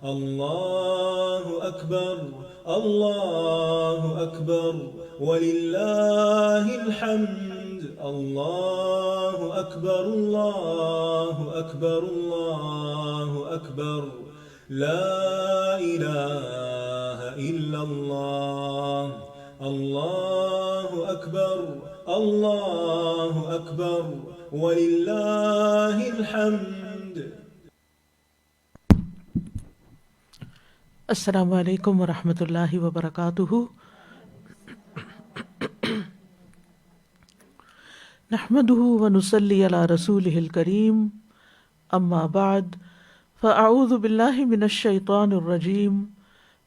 الله أكبر الله أكبر ولله الحمد الله أكبر الله أكبر الله أكبر لا إله إلا الله الله أكبر الله أكبر ولله الحمد. السلام علیکم ورحمۃ اللہ وبرکاتہ. نحمده ونصلی علی رسولہ الکریم. اما بعد فاعوذ باللہ من الشیطان الرجیم.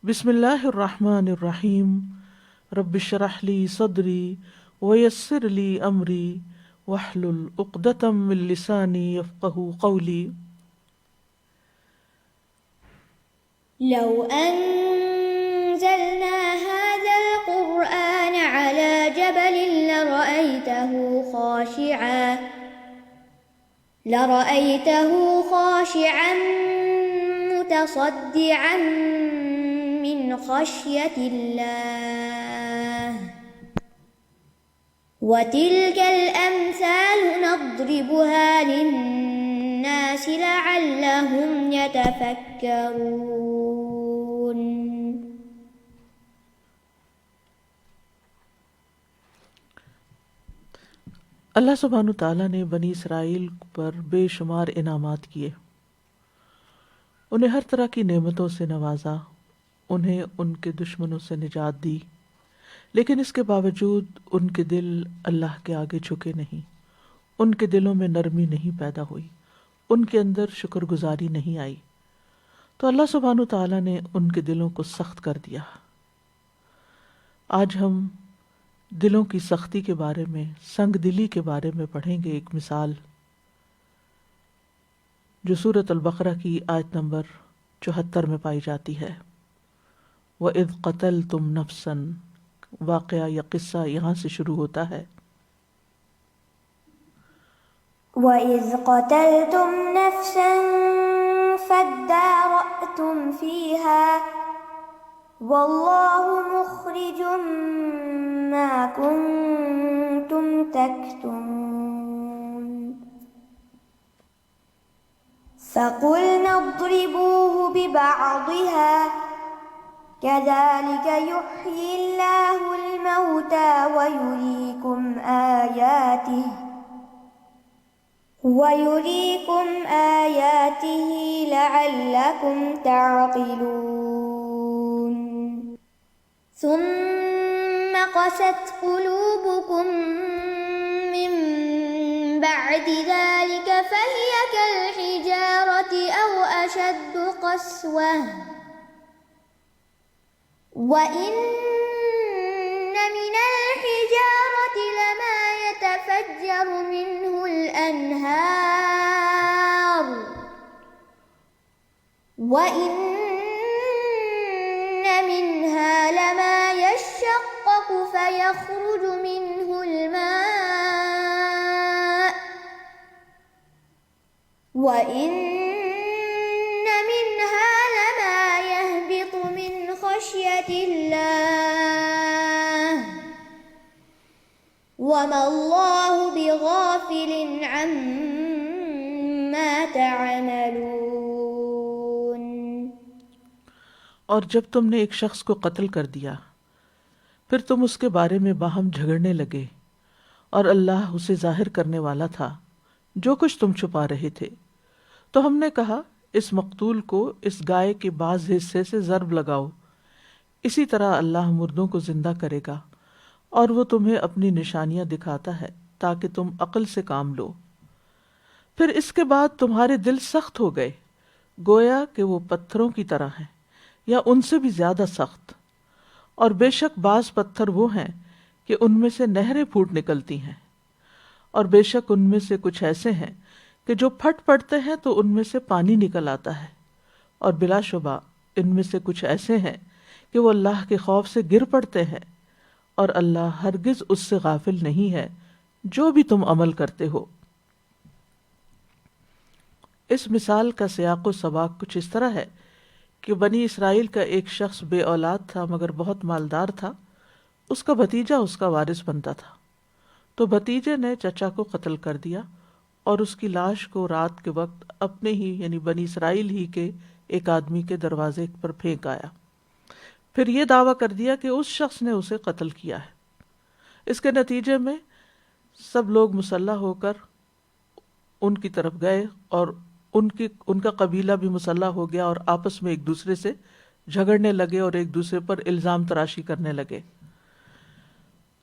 بسم اللہ الرحمن الرحیم. رب اشرح لی صدری ویسر لی امری واحلل عقدۃ من لسانی یفقہوا قولی. لو أنزلنا هذا القرآن على جبل لرأيته خاشعا متصدعا من خشية الله وتلك الأمثال نضربها للناس لعلهم يتفكرون. اللہ سبحانہ تعالیٰ نے بنی اسرائیل پر بے شمار انعامات کیے، انہیں ہر طرح کی نعمتوں سے نوازا، انہیں ان کے دشمنوں سے نجات دی، لیکن اس کے باوجود ان کے دل اللہ کے آگے جھکے نہیں، ان کے دلوں میں نرمی نہیں پیدا ہوئی، ان کے اندر شکر گزاری نہیں آئی، تو اللہ سبحانہ تعالیٰ نے ان کے دلوں کو سخت کر دیا. آج ہم دلوں کی سختی کے بارے میں، سنگ دلی کے بارے میں پڑھیں گے ایک مثال جو سورۃ البقرہ کی آیت نمبر 74 میں پائی جاتی ہے. وَإِذْ قَتَلْتُمْ نَفْسًا، واقعہ یا قصہ یہاں سے شروع ہوتا ہے. وَإِذْ قَتَلْتُمْ نَفْسًا فَادَّارَأْتُمْ فِيهَا وَاللَّهُ مُخْرِجٌ مَا كُنتُمْ تَكْتُمُونَ. فَقُلْنَا اضْرِبُوهُ بِبَعْضِهَا كَذَلِكَ يُحْيِي اللَّهُ الْمَوْتَى وَيُرِيكُمْ آيَاتِهِ لَعَلَّكُمْ تَعْقِلُونَ. ثُمَّ قَسَتْ قُلُوبُكُم مِّن بَعْدِ ذَلِكَ فَهِيَ كَالْحِجَارَةِ أَوْ أَشَدُّ قَسْوَةً وَإِنَّ مِنَ الْحِجَارَةِ لَمَا يَتَفَجَّرُ مِنْهُ الْأَنْهَارُ وَإِنَّ مِنْهَا لَمَا يَشَّقَّقُ فَيَخْرُجُ مِنْهُ الْمَاءُ وَإِنَّ مِنْهَا لَمَا يَهْبِطُ مِنْ خَشْيَةِ اللَّهِ وَمَا اللَّهُ بِغَافِلٍ عَمَّا تَعْمَلُونَ. اور جب تم نے ایک شخص کو قتل کر دیا، پھر تم اس کے بارے میں باہم جھگڑنے لگے، اور اللہ اسے ظاہر کرنے والا تھا جو کچھ تم چھپا رہے تھے. تو ہم نے کہا اس مقتول کو اس گائے کے بعض حصے سے ضرب لگاؤ، اسی طرح اللہ مردوں کو زندہ کرے گا، اور وہ تمہیں اپنی نشانیاں دکھاتا ہے تاکہ تم عقل سے کام لو. پھر اس کے بعد تمہارے دل سخت ہو گئے، گویا کہ وہ پتھروں کی طرح ہیں یا ان سے بھی زیادہ سخت. اور بے شک بعض پتھر وہ ہیں کہ ان میں سے نہریں پھوٹ نکلتی ہیں، اور بے شک ان میں سے کچھ ایسے ہیں کہ جو پھٹ پڑتے ہیں تو ان میں سے پانی نکل آتا ہے، اور بلا شبہ ان میں سے کچھ ایسے ہیں کہ وہ اللہ کے خوف سے گر پڑتے ہیں، اور اللہ ہرگز اس سے غافل نہیں ہے جو بھی تم عمل کرتے ہو. اس مثال کا سیاق و سباق کچھ اس طرح ہے کہ بنی اسرائیل کا ایک شخص بے اولاد تھا مگر بہت مالدار تھا، اس کا بھتیجا اس کا وارث بنتا تھا، تو بھتیجے نے چچا کو قتل کر دیا اور اس کی لاش کو رات کے وقت اپنے ہی یعنی بنی اسرائیل ہی کے ایک آدمی کے دروازے پر پھینک آیا، پھر یہ دعویٰ کر دیا کہ اس شخص نے اسے قتل کیا ہے۔ اس کے نتیجے میں سب لوگ مسلح ہو کر ان کی طرف گئے اور ان کا قبیلہ بھی مسلح ہو گیا اور آپس میں ایک دوسرے سے جھگڑنے لگے اور ایک دوسرے پر الزام تراشی کرنے لگے۔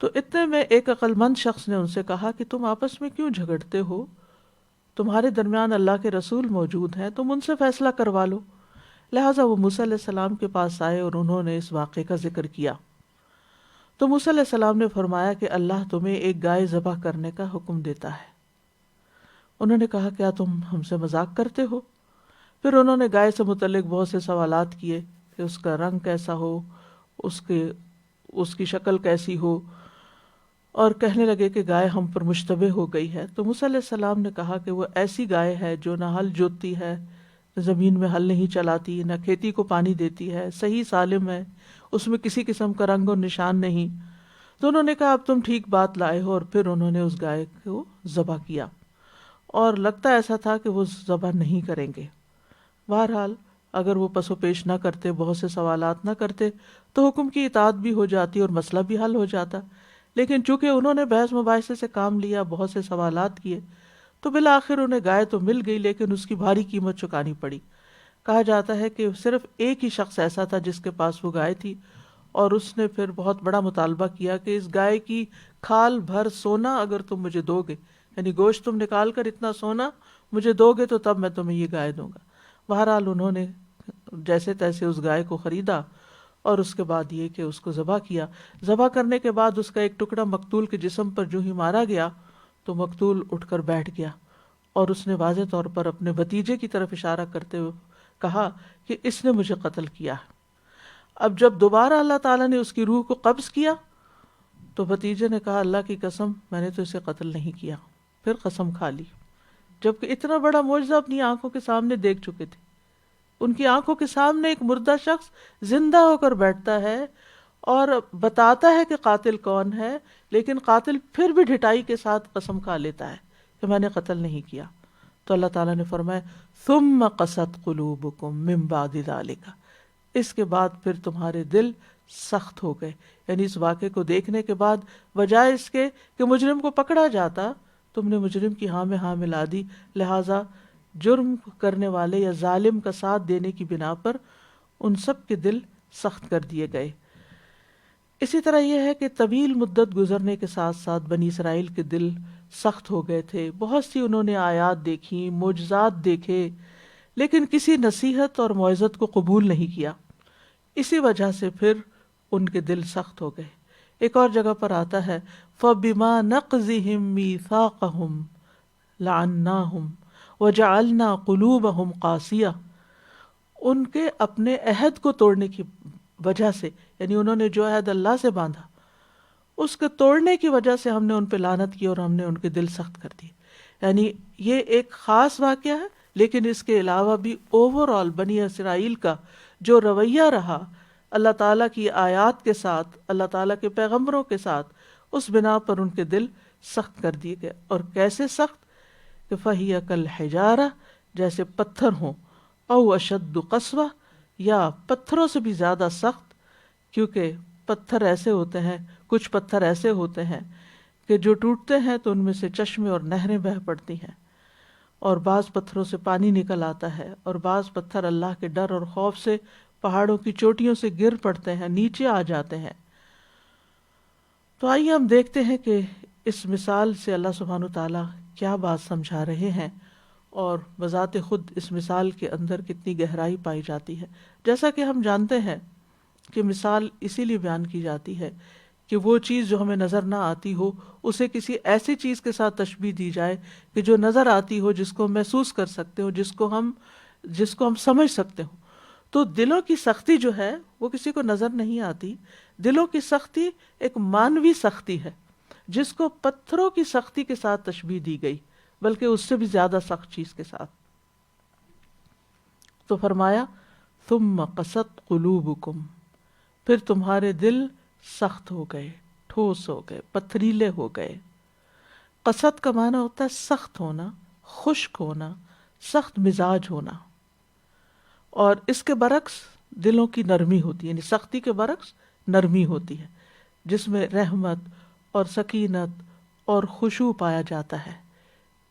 تو اتنے میں ایک عقل مند شخص نے ان سے کہا کہ تم آپس میں کیوں جھگڑتے ہو؟ تمہارے درمیان اللہ کے رسول موجود ہیں، تم ان سے فیصلہ کروا لو۔ لہٰذا وہ موسیٰ علیہ السلام کے پاس آئے اور انہوں نے اس واقعے کا ذکر کیا۔ تو موسیٰ علیہ السلام نے فرمایا کہ اللہ تمہیں ایک گائے ذبح کرنے کا حکم دیتا ہے۔ انہوں نے کہا کیا تم ہم سے مذاق کرتے ہو؟ پھر انہوں نے گائے سے متعلق بہت سے سوالات کیے کہ اس کا رنگ کیسا ہو، اس کی شکل کیسی ہو، اور کہنے لگے کہ گائے ہم پر مشتبہ ہو گئی ہے۔ تو موسیٰ علیہ السلام نے کہا کہ وہ ایسی گائے ہے جو نہ ہل جوتتی ہے، زمین میں ہل نہیں چلاتی، نہ کھیتی کو پانی دیتی ہے، صحیح سالم ہے، اس میں کسی قسم کا رنگ اور نشان نہیں۔ تو انہوں نے کہا اب تم ٹھیک بات لائے ہو، اور پھر انہوں نے اس گائے کو ذبح کیا، اور لگتا ایسا تھا کہ وہ ذبح نہیں کریں گے۔ بہرحال اگر وہ پس و پیش نہ کرتے، بہت سے سوالات نہ کرتے، تو حکم کی اطاعت بھی ہو جاتی اور مسئلہ بھی حل ہو جاتا، لیکن چونکہ انہوں نے بحث مباحثے سے کام لیا، بہت سے سوالات کیے، تو بالآخر انہیں گائے تو مل گئی لیکن اس کی بھاری قیمت چکانی پڑی۔ کہا جاتا ہے کہ صرف ایک ہی شخص ایسا تھا جس کے پاس وہ گائے تھی، اور اس نے پھر بہت بڑا مطالبہ کیا کہ اس گائے کی کھال بھر سونا اگر تم مجھے دو گے، یعنی گوشت تم نکال کر اتنا سونا مجھے دو گے تو تب میں تمہیں یہ گائے دوں گا۔ بہرحال انہوں نے جیسے تیسے اس گائے کو خریدا، اور اس کے بعد یہ کہ اس کو ذبح کیا۔ ذبح کرنے کے بعد اس کا ایک ٹکڑا مقتول کے جسم پر جو ہی مارا گیا تو مقتول اٹھ کر بیٹھ گیا، اور اس نے واضح طور پر اپنے بھتیجے کی طرف اشارہ کرتے ہوئے کہا کہ اس نے مجھے قتل کیا۔ اب جب دوبارہ اللہ تعالیٰ نے اس کی روح کو قبض کیا تو بھتیجے نے کہا اللہ کی قسم میں نے تو اسے قتل نہیں کیا، پھر قسم کھا لی، جبکہ اتنا بڑا معجزہ اپنی آنکھوں کے سامنے دیکھ چکے تھے۔ ان کی آنکھوں کے سامنے ایک مردہ شخص زندہ ہو کر بیٹھتا ہے اور بتاتا ہے کہ قاتل کون ہے، لیکن قاتل پھر بھی ڈھٹائی کے ساتھ قسم کھا لیتا ہے کہ میں نے قتل نہیں کیا۔ تو اللہ تعالیٰ نے فرمایا ثم قست قلوبکم من بعد ذلک، اس کے بعد پھر تمہارے دل سخت ہو گئے، یعنی اس واقعے کو دیکھنے کے بعد بجائے اس کے کہ مجرم کو پکڑا جاتا، تم نے مجرم کی ہاں میں ہاں ملا دی، لہٰذا جرم کرنے والے یا ظالم کا ساتھ دینے کی بنا پر ان سب کے دل سخت کر دیے گئے۔ اسی طرح یہ ہے کہ طویل مدت گزرنے کے ساتھ ساتھ بنی اسرائیل کے دل سخت ہو گئے تھے، بہت سی انہوں نے آیات دیکھی، معجزات دیکھے، لیکن کسی نصیحت اور موعظت کو قبول نہیں کیا، اسی وجہ سے پھر ان کے دل سخت ہو گئے۔ ایک اور جگہ پر آتا ہے فَبِمَا نَقْضِهِمْ مِيثَاقَهُمْ لَعَنَّاهُمْ وَجَعَلْنَا قُلُوبَهُمْ قَاسِيَةً، ان کے اپنے عہد کو توڑنے کی وجہ سے، یعنی انہوں نے جو عہد اللہ سے باندھا اس کے توڑنے کی وجہ سے ہم نے ان پہ لعنت کی اور ہم نے ان کے دل سخت کر دیے۔ یعنی یہ ایک خاص واقعہ ہے، لیکن اس کے علاوہ بھی اوور آل بنی اسرائیل کا جو رویہ رہا اللہ تعالیٰ کی آیات کے ساتھ، اللہ تعالیٰ کے پیغمبروں کے ساتھ، اس بنا پر ان کے دل سخت کر دیے گئے۔ اور کیسے سخت کہ فَهِيَ كَالْحِجَارَةِ، جیسے پتھر ہوں، او اشد قسوہ، یا پتھروں سے بھی زیادہ سخت، کیونکہ پتھر ایسے ہوتے ہیں، کچھ پتھر ایسے ہوتے ہیں کہ جو ٹوٹتے ہیں تو ان میں سے چشمے اور نہریں بہہ پڑتی ہیں، اور بعض پتھروں سے پانی نکل آتا ہے، اور بعض پتھر اللہ کے ڈر اور خوف سے پہاڑوں کی چوٹیوں سے گر پڑتے ہیں، نیچے آ جاتے ہیں۔ تو آئیے ہم دیکھتے ہیں کہ اس مثال سے اللہ سبحانہ وتعالیٰ کیا بات سمجھا رہے ہیں، اور بذات خود اس مثال کے اندر کتنی گہرائی پائی جاتی ہے۔ جیسا کہ ہم جانتے ہیں کہ مثال اسی لیے بیان کی جاتی ہے کہ وہ چیز جو ہمیں نظر نہ آتی ہو اسے کسی ایسی چیز کے ساتھ تشبیہ دی جائے کہ جو نظر آتی ہو، جس کو ہم محسوس کر سکتے ہو، جس کو ہم سمجھ سکتے ہو۔ تو دلوں کی سختی جو ہے وہ کسی کو نظر نہیں آتی، دلوں کی سختی ایک مانوی سختی ہے جس کو پتھروں کی سختی کے ساتھ تشبیہ دی گئی، بلکہ اس سے بھی زیادہ سخت چیز کے ساتھ۔ تو فرمایا ثم قست قلوبکم، پھر تمہارے دل سخت ہو گئے، ٹھوس ہو گئے، پتھریلے ہو گئے۔ قسط کا معنی ہوتا ہے سخت ہونا، خشک ہونا، سخت مزاج ہونا، اور اس کے برعکس دلوں کی نرمی ہوتی ہے، یعنی سختی کے برعکس نرمی ہوتی ہے جس میں رحمت اور سکینت اور خشوع پایا جاتا ہے،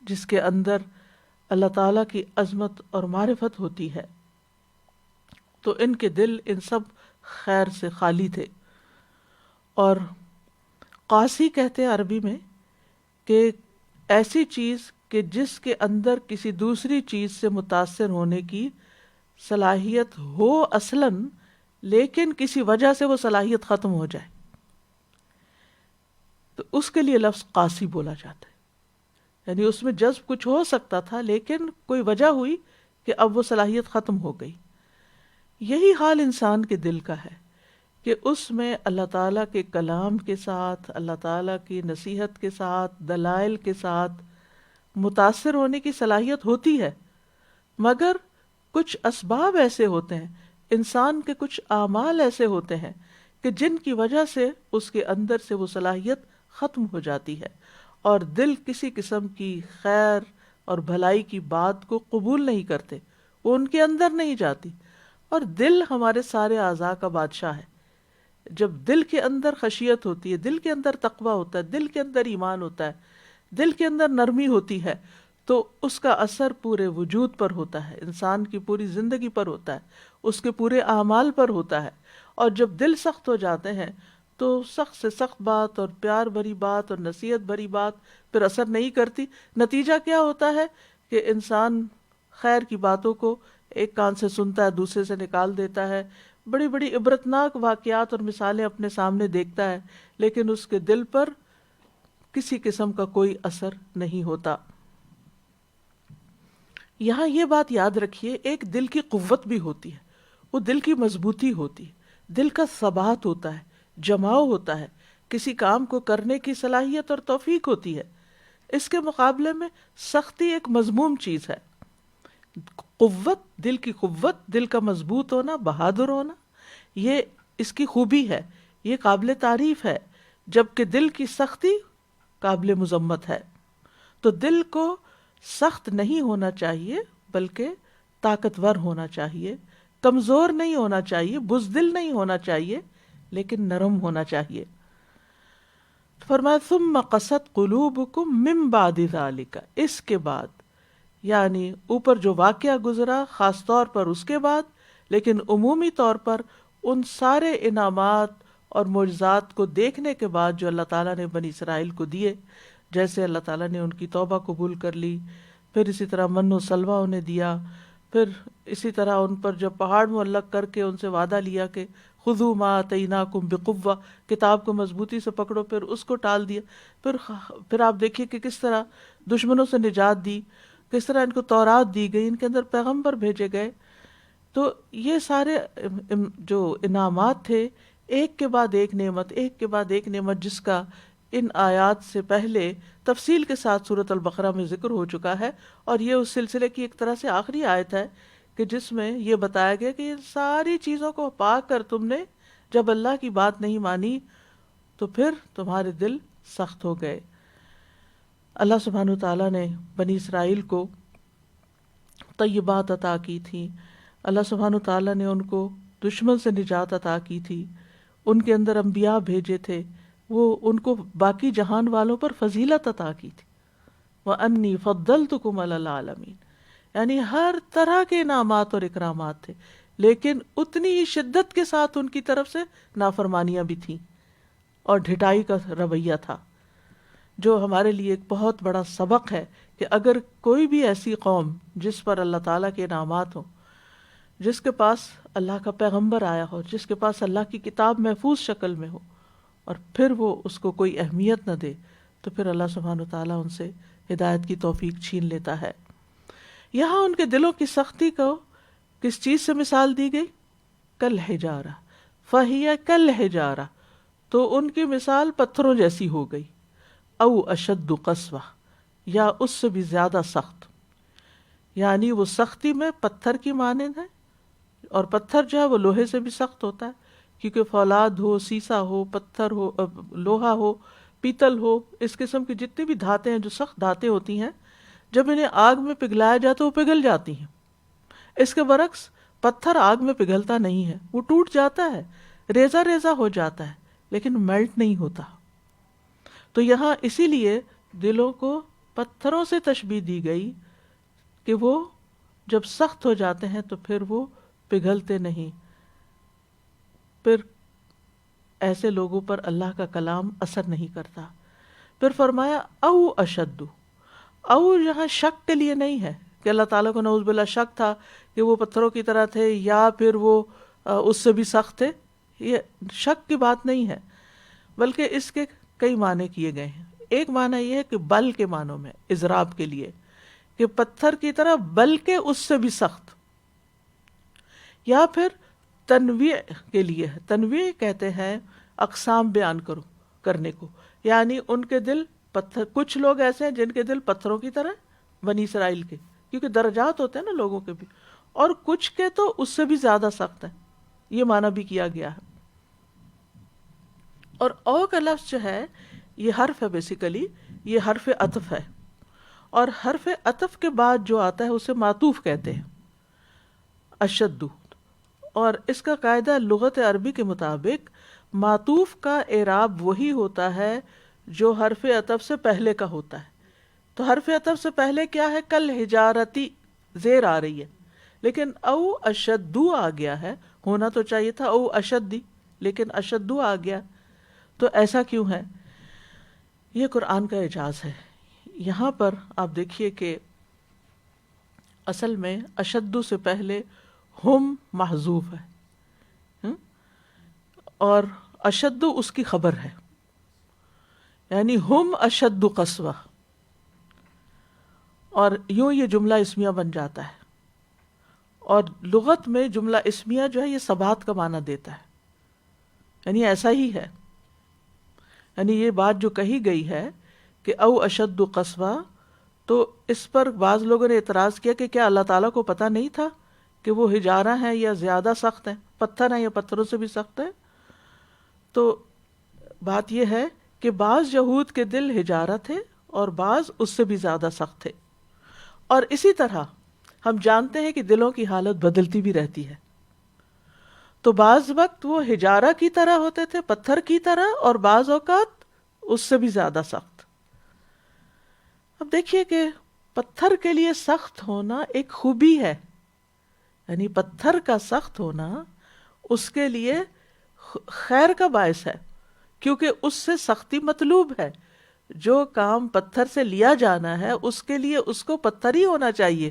جس کے اندر اللہ تعالیٰ کی عظمت اور معرفت ہوتی ہے۔ تو ان کے دل ان سب خیر سے خالی تھے۔ اور قاسی کہتے ہیں عربی میں کہ ایسی چیز کہ جس کے اندر کسی دوسری چیز سے متاثر ہونے کی صلاحیت ہو اصلاً، لیکن کسی وجہ سے وہ صلاحیت ختم ہو جائے، تو اس کے لیے لفظ قاسی بولا جاتا ہے۔ یعنی اس میں جذب کچھ ہو سکتا تھا لیکن کوئی وجہ ہوئی کہ اب وہ صلاحیت ختم ہو گئی۔ یہی حال انسان کے دل کا ہے کہ اس میں اللہ تعالیٰ کے کلام کے ساتھ، اللہ تعالیٰ کی نصیحت کے ساتھ، دلائل کے ساتھ متاثر ہونے کی صلاحیت ہوتی ہے، مگر کچھ اسباب ایسے ہوتے ہیں، انسان کے کچھ اعمال ایسے ہوتے ہیں کہ جن کی وجہ سے اس کے اندر سے وہ صلاحیت ختم ہو جاتی ہے، اور دل کسی قسم کی خیر اور بھلائی کی بات کو قبول نہیں کرتے، وہ ان کے اندر نہیں جاتی۔ اور دل ہمارے سارے اعضاء کا بادشاہ ہے۔ جب دل کے اندر خشیت ہوتی ہے، دل کے اندر تقویٰ ہوتا ہے، دل کے اندر ایمان ہوتا ہے، دل کے اندر نرمی ہوتی ہے، تو اس کا اثر پورے وجود پر ہوتا ہے، انسان کی پوری زندگی پر ہوتا ہے، اس کے پورے اعمال پر ہوتا ہے۔ اور جب دل سخت ہو جاتے ہیں تو سخت سے سخت بات اور پیار بھری بات اور نصیحت بھری بات پھر اثر نہیں کرتی۔ نتیجہ کیا ہوتا ہے کہ انسان خیر کی باتوں کو ایک کان سے سنتا ہے، دوسرے سے نکال دیتا ہے، بڑی بڑی عبرتناک واقعات اور مثالیں اپنے سامنے دیکھتا ہے، لیکن اس کے دل پر کسی قسم کا کوئی اثر نہیں ہوتا۔ یہاں یہ بات یاد رکھیے، ایک دل کی قوت بھی ہوتی ہے، وہ دل کی مضبوطی ہوتی ہے، دل کا ثبات ہوتا ہے، جماؤ ہوتا ہے، کسی کام کو کرنے کی صلاحیت اور توفیق ہوتی ہے۔ اس کے مقابلے میں سختی ایک مذموم چیز ہے۔ قوت، دل کی قوت، دل کا مضبوط ہونا، بہادر ہونا، یہ اس کی خوبی ہے، یہ قابل تعریف ہے، جبکہ دل کی سختی قابل مذمت ہے۔ تو دل کو سخت نہیں ہونا چاہیے بلکہ طاقتور ہونا چاہیے، کمزور نہیں ہونا چاہیے، بزدل نہیں ہونا چاہیے، لیکن نرم ہونا چاہیے۔ فرمایا ثم قست قلوبکم من بعد ذلک، اس کے بعد، یعنی اوپر جو واقعہ گزرا خاص طور پر اس کے بعد، لیکن عمومی طور پر ان سارے انعامات اور معجزات کو دیکھنے کے بعد جو اللہ تعالیٰ نے بنی اسرائیل کو دیے، جیسے اللہ تعالیٰ نے ان کی توبہ قبول کر لی، پھر اسی طرح من و سلوہ انہیں دیا، پھر اسی طرح ان پر جب پہاڑ معلق کر کے ان سے وعدہ لیا کہ خذوا ما آتیناکم بقوہ، کتاب کو مضبوطی سے پکڑو، پھر اس کو ٹال دیا، پھر آپ دیکھیے کہ کس طرح دشمنوں سے نجات دی، کس طرح ان کو تورات دی گئی، ان کے اندر پیغمبر بھیجے گئے۔ تو یہ سارے جو انعامات تھے، ایک کے بعد ایک نعمت، ایک کے بعد ایک نعمت، جس کا ان آیات سے پہلے تفصیل کے ساتھ سورۃ البقرہ میں ذکر ہو چکا ہے، اور یہ اس سلسلے کی ایک طرح سے آخری آیت ہے کہ جس میں یہ بتایا گیا کہ ان ساری چیزوں کو پا کر تم نے جب اللہ کی بات نہیں مانی تو پھر تمہارے دل سخت ہو گئے۔ اللہ سبحانہ وتعالیٰ نے بنی اسرائیل کو طیبات عطا کی تھی، اللہ سبحانہ وتعالیٰ نے ان کو دشمن سے نجات عطا کی تھی، ان کے اندر انبیاء بھیجے تھے، وہ ان کو باقی جہان والوں پر فضیلت عطا کی تھی۔ وَأَنِّي فَضَّلْتُكُمْ عَلَى الْعَالَمِينَ، یعنی ہر طرح کے انعامات اور اکرامات تھے، لیکن اتنی ہی شدت کے ساتھ ان کی طرف سے نافرمانیاں بھی تھیں اور ڈھٹائی کا رویہ تھا، جو ہمارے لیے ایک بہت بڑا سبق ہے کہ اگر کوئی بھی ایسی قوم جس پر اللہ تعالیٰ کے انعامات ہوں، جس کے پاس اللہ کا پیغمبر آیا ہو، جس کے پاس اللہ کی کتاب محفوظ شکل میں ہو، اور پھر وہ اس کو کوئی اہمیت نہ دے، تو پھر اللہ سبحانہ وتعالیٰ ان سے ہدایت کی توفیق چھین لیتا ہے۔ یہاں ان کے دلوں کی سختی کو کس چیز سے مثال دی گئی؟ کالحجارہ، فہی کالحجارہ، تو ان کی مثال پتھروں جیسی ہو گئی، او اشد قسوہ، یا اس سے بھی زیادہ سخت، یعنی وہ سختی میں پتھر کی مانند ہے، اور پتھر جو ہے وہ لوہے سے بھی سخت ہوتا ہے، کیونکہ فولاد ہو، سیسا ہو، پتھر ہو، لوہا ہو، پیتل ہو، اس قسم کی جتنی بھی دھاتیں ہیں جو سخت دھاتیں ہوتی ہیں، جب انہیں آگ میں پگھلایا جاتا ہے وہ پگھل جاتی ہیں۔ اس کے برعکس پتھر آگ میں پگھلتا نہیں ہے، وہ ٹوٹ جاتا ہے، ریزہ ریزہ ہو جاتا ہے، لیکن میلٹ نہیں ہوتا۔ تو یہاں اسی لیے دلوں کو پتھروں سے تشبیہ دی گئی کہ وہ جب سخت ہو جاتے ہیں تو پھر وہ پگھلتے نہیں، پھر ایسے لوگوں پر اللہ کا کلام اثر نہیں کرتا۔ پھر فرمایا او اشد، او یہاں شک کے لیے نہیں ہے کہ اللہ تعالیٰ کو نعوذ باللہ شک تھا کہ وہ پتھروں کی طرح تھے یا پھر وہ اس سے بھی سخت تھے، یہ شک کی بات نہیں ہے، بلکہ اس کے کئی معنی کیے گئے ہیں۔ ایک معنی یہ ہے کہ بل کے معنوں میں اضراب کے لیے کہ پتھر کی طرح بلکہ اس سے بھی سخت، یا پھر تنویع کے لیے ہے۔ تنویع کہتے ہیں اقسام بیان کرنے کو، یعنی ان کے دل پتھر، کچھ لوگ ایسے ہیں جن کے دل پتھروں کی طرح، بنی اسرائیل کے، کیونکہ درجات ہوتے ہیں نا لوگوں کے بھی، اور کچھ کے تو اس سے بھی زیادہ سخت ہیں، یہ معنی بھی کیا گیا ہے۔ اور او کا لفظ جو ہے یہ حرف ہے، بیسیکلی یہ حرف عطف ہے، اور حرف عطف کے بعد جو آتا ہے اسے معطوف کہتے ہیں، اشد۔ اور اس کا قاعدہ لغت عربی کے مطابق معطوف کا اعراب وہی ہوتا ہے جو حرف عطف سے پہلے کا ہوتا ہے۔ تو حرف عطف سے پہلے کیا ہے؟ کل حجارتی زیر آ رہی ہے، لیکن او اشدو آ گیا ہے، ہونا تو چاہیے تھا او اشدی، لیکن اشدو آ گیا۔ تو ایسا کیوں ہے؟ یہ قرآن کا اعجاز ہے۔ یہاں پر آپ دیکھیے کہ اصل میں اشدو سے پہلے ہم محذوف ہے، اور اشدو اس کی خبر ہے، یعنی ہم اشد قسوہ، اور یوں یہ جملہ اسمیہ بن جاتا ہے۔ اور لغت میں جملہ اسمیہ جو ہے یہ ثبات کا معنی دیتا ہے، یعنی ایسا ہی ہے، یعنی یہ بات جو کہی گئی ہے کہ او اشد قسوہ، تو اس پر بعض لوگوں نے اعتراض کیا کہ کیا اللہ تعالیٰ کو پتہ نہیں تھا کہ وہ حجارہ ہیں یا زیادہ سخت ہیں، پتھر ہیں یا پتھروں سے بھی سخت ہیں؟ تو بات یہ ہے کہ بعض یہود کے دل حجارہ تھے اور بعض اس سے بھی زیادہ سخت تھے، اور اسی طرح ہم جانتے ہیں کہ دلوں کی حالت بدلتی بھی رہتی ہے، تو بعض وقت وہ حجارہ کی طرح ہوتے تھے، پتھر کی طرح، اور بعض اوقات اس سے بھی زیادہ سخت۔ اب دیکھیے کہ پتھر کے لیے سخت ہونا ایک خوبی ہے، یعنی پتھر کا سخت ہونا اس کے لیے خیر کا باعث ہے، کیونکہ اس سے سختی مطلوب ہے۔ جو کام پتھر سے لیا جانا ہے اس کے لیے اس کو پتھر ہی ہونا چاہیے،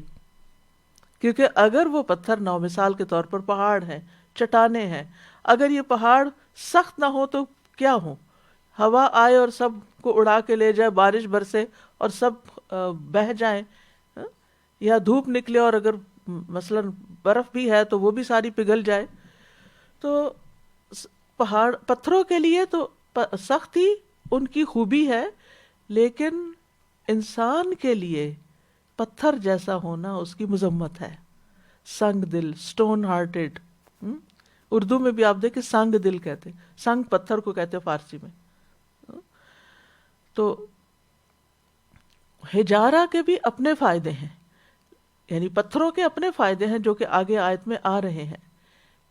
کیونکہ اگر وہ پتھر نو مثال کے طور پر پہاڑ ہیں، چٹانیں ہیں، اگر یہ پہاڑ سخت نہ ہو تو کیا ہو؟ ہوا آئے اور سب کو اڑا کے لے جائے، بارش برسے اور سب بہہ جائیں، یا دھوپ نکلے اور اگر مثلا برف بھی ہے تو وہ بھی ساری پگھل جائے۔ تو پتھروں کے لیے تو سختی ان کی خوبی ہے، لیکن انسان کے لیے پتھر جیسا ہونا اس کی مذمت ہے۔ سنگ دل، سٹون ہارٹڈ، اردو میں بھی آپ دیکھیں سنگ دل کہتے، سنگ پتھر کو کہتے فارسی میں۔ تو حجارہ کے بھی اپنے فائدے ہیں، یعنی پتھروں کے اپنے فائدے ہیں جو کہ آگے آیت میں آ رہے ہیں،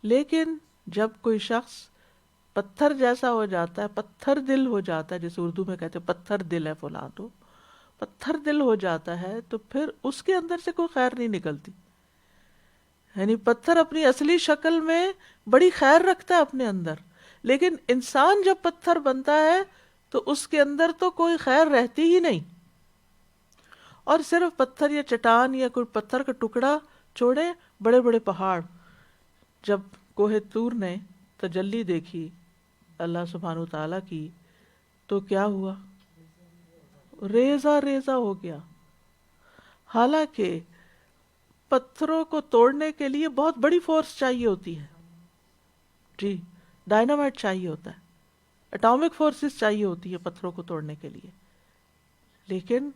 لیکن جب کوئی شخص پتھر جیسا ہو جاتا ہے، پتھر دل ہو جاتا ہے، جیسے اردو میں کہتے ہیں پتھر دل ہے فلاں، تو پتھر دل ہو جاتا ہے تو پھر اس کے اندر سے کوئی خیر نہیں نکلتی۔ یعنی پتھر اپنی اصلی شکل میں بڑی خیر رکھتا ہے اپنے اندر، لیکن انسان جب پتھر بنتا ہے تو اس کے اندر تو کوئی خیر رہتی ہی نہیں، اور صرف پتھر یا چٹان یا کوئی پتھر کا ٹکڑا چھوڑے، بڑے بڑے پہاڑ، جب کوہ طور نے تجلی دیکھی اللہ سبحانہ وتعالیٰ کی تو کیا ہوا؟ ریزہ ریزہ ہو گیا۔ حالانکہ پتھروں کو توڑنے کے لیے بہت بڑی فورس چاہیے ہوتی ہے، جی ڈائنامائٹ چاہیے ہوتا ہے، اٹامک فورسز چاہیے ہوتی ہے پتھروں کو توڑنے کے لیے، لیکن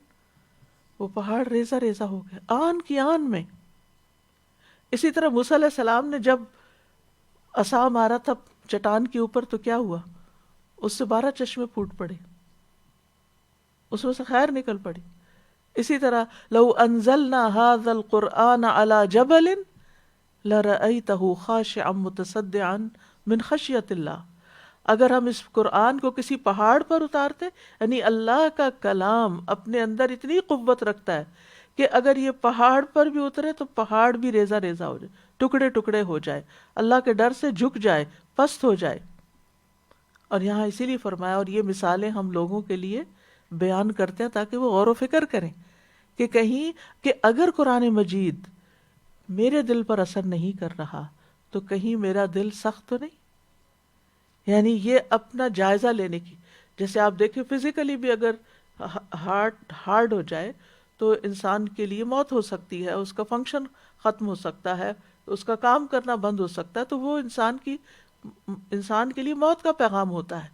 وہ پہاڑ ریزہ ریزہ ہو گیا آن کی آن میں۔ اسی طرح موسیٰ علیہ السلام نے جب عصا مارا تھا چٹان کے اوپر تو کیا ہوا؟ اس سے 12 چشمے پھوٹ پڑے، اس میں سے خیر نکل پڑی. اسی طرح لو انزلنا هذا القرآن على جبل لرأيته خاشعا متصدعا من خشیۃ اللہ، اگر ہم اس قرآن کو کسی پہاڑ پر اتارتے، یعنی اللہ کا کلام اپنے اندر اتنی قوت رکھتا ہے کہ اگر یہ پہاڑ پر بھی اترے تو پہاڑ بھی ریزہ ریزہ ہو جائے، ٹکڑے ٹکڑے ہو جائے، اللہ کے ڈر سے جھک جائے، پست ہو جائے. اور یہاں اسی لیے فرمایا، اور یہ مثالیں ہم لوگوں کے لیے بیان کرتے ہیں تاکہ وہ غور و فکر کریں کہ کہیں کہ اگر قرآن مجید میرے دل پر اثر نہیں کر رہا تو کہیں میرا دل سخت تو نہیں. یعنی یہ اپنا جائزہ لینے کی، جیسے آپ دیکھیں فزیکلی بھی اگر ہارڈ ہو جائے تو انسان کے لیے موت ہو سکتی ہے، اس کا فنکشن ختم ہو سکتا ہے، اس کا کام کرنا بند ہو سکتا ہے، تو وہ انسان کے لیے موت کا پیغام ہوتا ہے.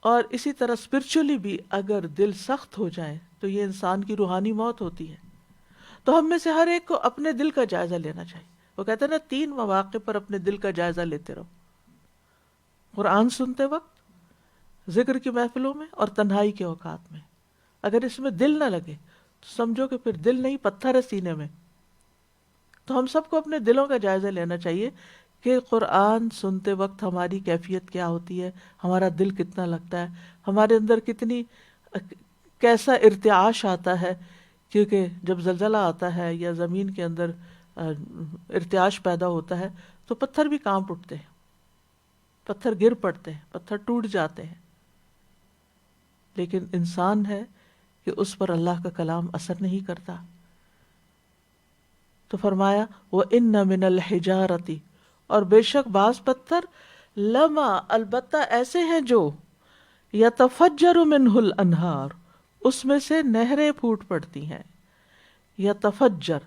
اور اسی طرح اسپرچولی بھی اگر دل سخت ہو جائے تو یہ انسان کی روحانی موت ہوتی ہے. تو ہم میں سے ہر ایک کو اپنے دل کا جائزہ لینا چاہیے. وہ کہتے ہیں نا 3 مواقع پر اپنے دل کا جائزہ لیتے رہو، قرآن سنتے وقت، ذکر کی محفلوں میں، اور تنہائی کے اوقات میں. اگر اس میں دل نہ لگے تو سمجھو کہ پھر دل نہیں، پتھر ہے سینے میں. تو ہم سب کو اپنے دلوں کا جائزہ لینا چاہیے کہ قرآن سنتے وقت ہماری کیفیت کیا ہوتی ہے، ہمارا دل کتنا لگتا ہے، ہمارے اندر کیسا ارتعاش آتا ہے. کیونکہ جب زلزلہ آتا ہے یا زمین کے اندر ارتعاش پیدا ہوتا ہے تو پتھر بھی کانپ اٹھتے ہیں، پتھر گر پڑتے ہیں، پتھر ٹوٹ جاتے ہیں. لیکن انسان ہے کہ اس پر اللہ کا کلام اثر نہیں کرتا. تو فرمایا وَإِنَّ مِنَ الْحِجَارَةِ، اور بے شک بعض پتھر، لما، البتہ ایسے ہیں جو يَتَفَجَّرُ مِنْهُ الْأَنْهَارُ، اس میں سے نہریں پھوٹ پڑتی ہیں. یتفجر،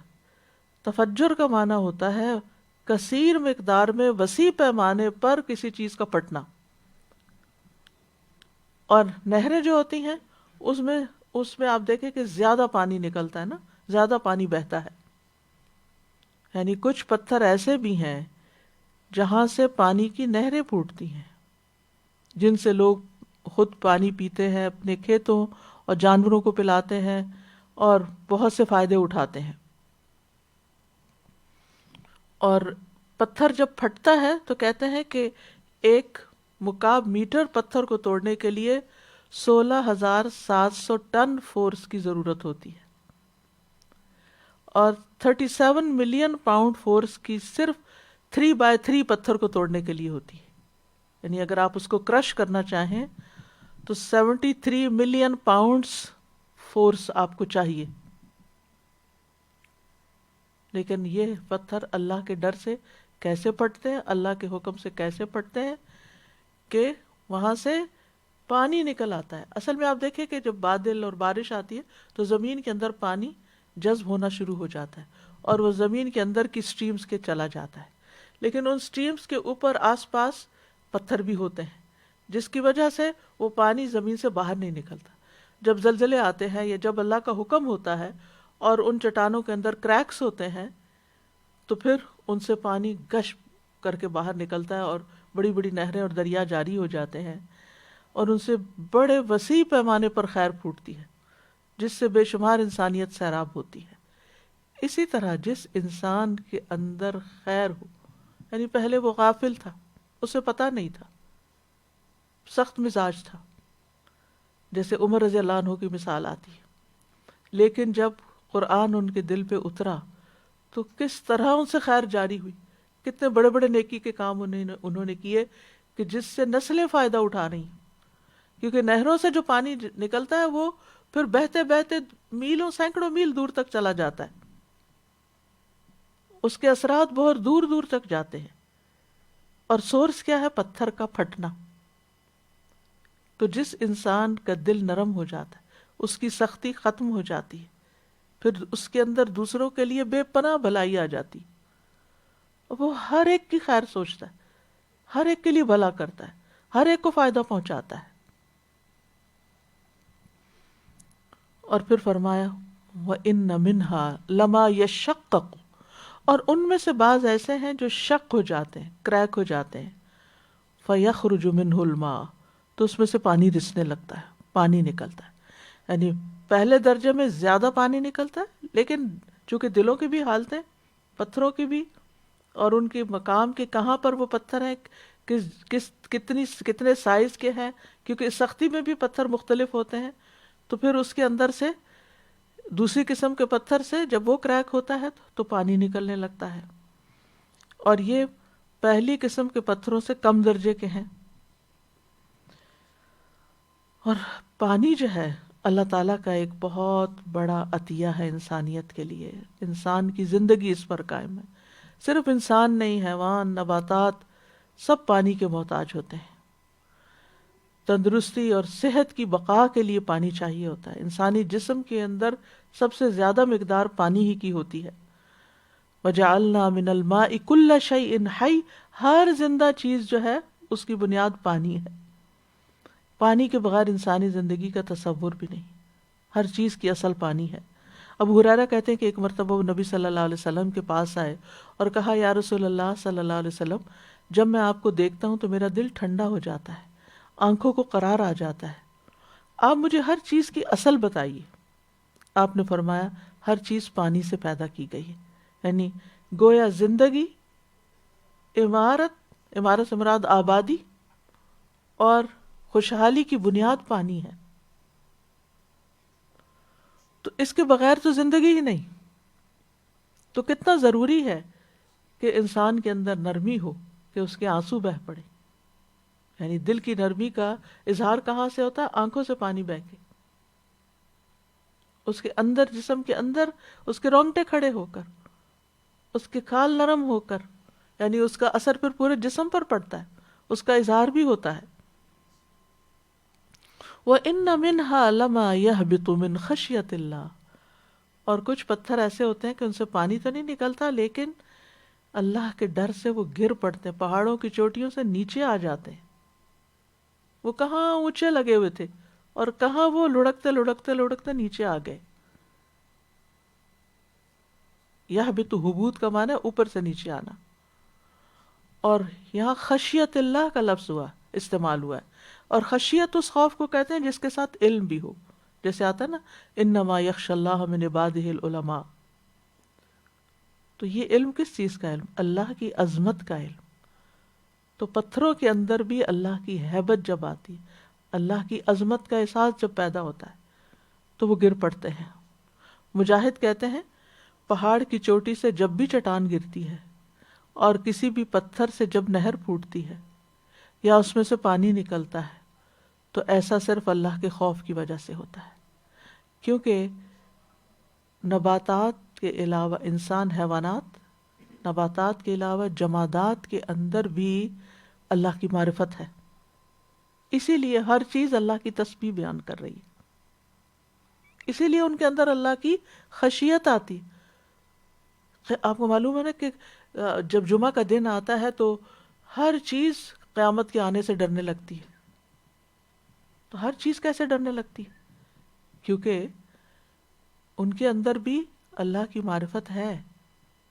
تفجر کا معنی ہوتا ہے کثیر مقدار میں، وسیع پیمانے پر کسی چیز کا پھٹنا. اور نہریں جو ہوتی ہیں اس میں آپ دیکھیں کہ زیادہ پانی نکلتا ہے نا، زیادہ پانی بہتا ہے. یعنی کچھ پتھر ایسے بھی ہیں جہاں سے پانی کی نہریں پھوٹتی ہیں، جن سے لوگ خود پانی پیتے ہیں، اپنے کھیتوں اور جانوروں کو پلاتے ہیں اور بہت سے فائدے اٹھاتے ہیں. اور پتھر جب پھٹتا ہے تو کہتے ہیں کہ 1 مکعب میٹر پتھر کو توڑنے کے لیے 16,700 ٹن فورس کی ضرورت ہوتی ہے، اور 37 ملین پاؤنڈ فورس کی صرف 3/3 پتھر کو توڑنے کے لیے ہوتی ہے. یعنی اگر آپ اس کو کرش کرنا چاہیں تو 73 ملین پاؤنڈز فورس آپ کو چاہیے. لیکن یہ پتھر اللہ کے ڈر سے کیسے پھٹتے ہیں، اللہ کے حکم سے کیسے پھٹتے ہیں کہ وہاں سے پانی نکل آتا ہے. اصل میں آپ دیکھیں کہ جب بادل اور بارش آتی ہے تو زمین کے اندر پانی جذب ہونا شروع ہو جاتا ہے اور وہ زمین کے اندر کی سٹریمز کے چلا جاتا ہے. لیکن ان سٹریمز کے اوپر آس پاس پتھر بھی ہوتے ہیں جس کی وجہ سے وہ پانی زمین سے باہر نہیں نکلتا. جب زلزلے آتے ہیں یا جب اللہ کا حکم ہوتا ہے اور ان چٹانوں کے اندر کریکس ہوتے ہیں تو پھر ان سے پانی گش کر کے باہر نکلتا ہے اور بڑی بڑی نہریں اور دریا جاری ہو جاتے ہیں اور ان سے بڑے وسیع پیمانے پر خیر پھوٹتی ہے جس سے بے شمار انسانیت سیراب ہوتی ہے. اسی طرح جس انسان کے اندر خیر ہو، یعنی پہلے وہ غافل تھا، اسے پتہ نہیں تھا، سخت مزاج تھا، جیسے عمر رضی اللہ عنہ کی مثال آتی ہے، لیکن جب قرآن ان کے دل پہ اترا تو کس طرح ان سے خیر جاری ہوئی، کتنے بڑے بڑے نیکی کے کام انہوں نے کیے کہ جس سے نسلیں فائدہ اٹھا رہی ہیں. کیونکہ نہروں سے جو پانی نکلتا ہے وہ پھر بہتے بہتے میلوں، سینکڑوں میل دور تک چلا جاتا ہے، اس کے اثرات بہت دور دور تک جاتے ہیں. اور سورس کیا ہے؟ پتھر کا پھٹنا. تو جس انسان کا دل نرم ہو جاتا ہے، اس کی سختی ختم ہو جاتی ہے، پھر اس کے اندر دوسروں کے لیے بے پناہ بھلائی آ جاتی. وہ ہر ایک کی خیر سوچتا ہے، ہر ایک کے لیے بھلا کرتا ہے، ہر ایک کو فائدہ پہنچاتا ہے. اور پھر فرمایا وَإِنَّ مِنْهَا لَمَا يَشَّقَّقُ، اور ان میں سے بعض ایسے ہیں جو شق ہو جاتے ہیں، کریک ہو جاتے ہیں، فَيَخْرُجُ مِنْهُ الْمَاءُ، تو اس میں سے پانی رسنے لگتا ہے، پانی نکلتا ہے. یعنی پہلے درجے میں زیادہ پانی نکلتا ہے، لیکن چونکہ دلوں کی بھی حالتیں، پتھروں کی بھی، اور ان کے مقام کے کہاں پر وہ پتھر ہیں، کتنے سائز کے ہیں، کیونکہ سختی میں بھی پتھر مختلف ہوتے ہیں، تو پھر اس کے اندر سے دوسری قسم کے پتھر سے جب وہ کریک ہوتا ہے تو پانی نکلنے لگتا ہے. اور یہ پہلی قسم کے پتھروں سے کم درجے کے ہیں. اور پانی جو ہے اللہ تعالیٰ کا ایک بہت بڑا عطیہ ہے انسانیت کے لیے. انسان کی زندگی اس پر قائم ہے. صرف انسان نہیں، حیوان، نباتات سب پانی کے محتاج ہوتے ہیں. تندرستی اور صحت کی بقا کے لیے پانی چاہیے ہوتا ہے. انسانی جسم کے اندر سب سے زیادہ مقدار پانی ہی کی ہوتی ہے. وَجَعَلْنَا مِنَ الْمَاءِ كُلَّ شَيْءٍ حَيٍّ، ہر زندہ چیز جو ہے اس کی بنیاد پانی ہے. پانی کے بغیر انسانی زندگی کا تصور بھی نہیں. ہر چیز کی اصل پانی ہے. ابو ہریرہ کہتے ہیں کہ ایک مرتبہ وہ نبی صلی اللہ علیہ وسلم کے پاس آئے اور کہا، یا رسول اللہ صلی اللہ علیہ وسلم، جب میں آپ کو دیکھتا ہوں تو میرا دل ٹھنڈا ہو جاتا ہے، آنکھوں کو قرار آ جاتا ہے. آپ مجھے ہر چیز کی اصل بتائیے. آپ نے فرمایا، ہر چیز پانی سے پیدا کی گئی ہے. یعنی گویا زندگی، عمارت سے مراد آبادی اور خوشحالی کی بنیاد پانی ہے. تو اس کے بغیر تو زندگی ہی نہیں. تو کتنا ضروری ہے کہ انسان کے اندر نرمی ہو، کہ اس کے آنسو بہہ پڑے. یعنی دل کی نرمی کا اظہار کہاں سے ہوتا ہے؟ آنکھوں سے پانی بہہ کے، اس کے اندر، جسم کے اندر اس کے رونگٹے کھڑے ہو کر، اس کے کھال نرم ہو کر، یعنی اس کا اثر پھر پورے جسم پر پڑتا ہے، اس کا اظہار بھی ہوتا ہے. وَإِنَّ مِنْهَا لَمَا يَهْبِطُ مِنْ خَشْيَةِ اللَّهِ، اور کچھ پتھر ایسے ہوتے ہیں کہ ان سے پانی تو نہیں نکلتا، لیکن اللہ کے ڈر سے وہ گر پڑتے ہیں، پہاڑوں کی چوٹیوں سے نیچے آ جاتے ہیں. وہ کہاں اونچے لگے ہوئے تھے اور کہاں وہ لڑکتے لڑکتے لڑکتے نیچے آ گئے. یہبط، حبوط کا معنی ہے اوپر سے نیچے آنا. اور یہاں خشیت اللہ کا لفظ استعمال ہوا ہے. اور خشیت اس خوف کو کہتے ہیں جس کے ساتھ علم بھی ہو. جیسے آتا ہے نا، انما یخشی اللہ من عبادہ العلماء. تو یہ علم کس چیز کا علم؟ اللہ کی عظمت کا علم. تو پتھروں کے اندر بھی اللہ کی ہیبت جب آتی ہے، اللہ کی عظمت کا احساس جب پیدا ہوتا ہے تو وہ گر پڑتے ہیں. مجاہد کہتے ہیں، پہاڑ کی چوٹی سے جب بھی چٹان گرتی ہے اور کسی بھی پتھر سے جب نہر پھوٹتی ہے یا اس میں سے پانی نکلتا ہے تو ایسا صرف اللہ کے خوف کی وجہ سے ہوتا ہے. کیونکہ نباتات کے علاوہ انسان، حیوانات، نباتات کے علاوہ جمادات کے اندر بھی اللہ کی معرفت ہے. اسی لیے ہر چیز اللہ کی تسبیح بیان کر رہی ہے. اسی لیے ان کے اندر اللہ کی خشیت آتی. آپ کو معلوم ہے نا کہ جب جمعہ کا دن آتا ہے تو ہر چیز قیامت کے آنے سے ڈرنے لگتی ہے. تو ہر چیز کیسے ڈرنے لگتی ہے؟ کیونکہ ان کے اندر بھی اللہ کی معرفت ہے.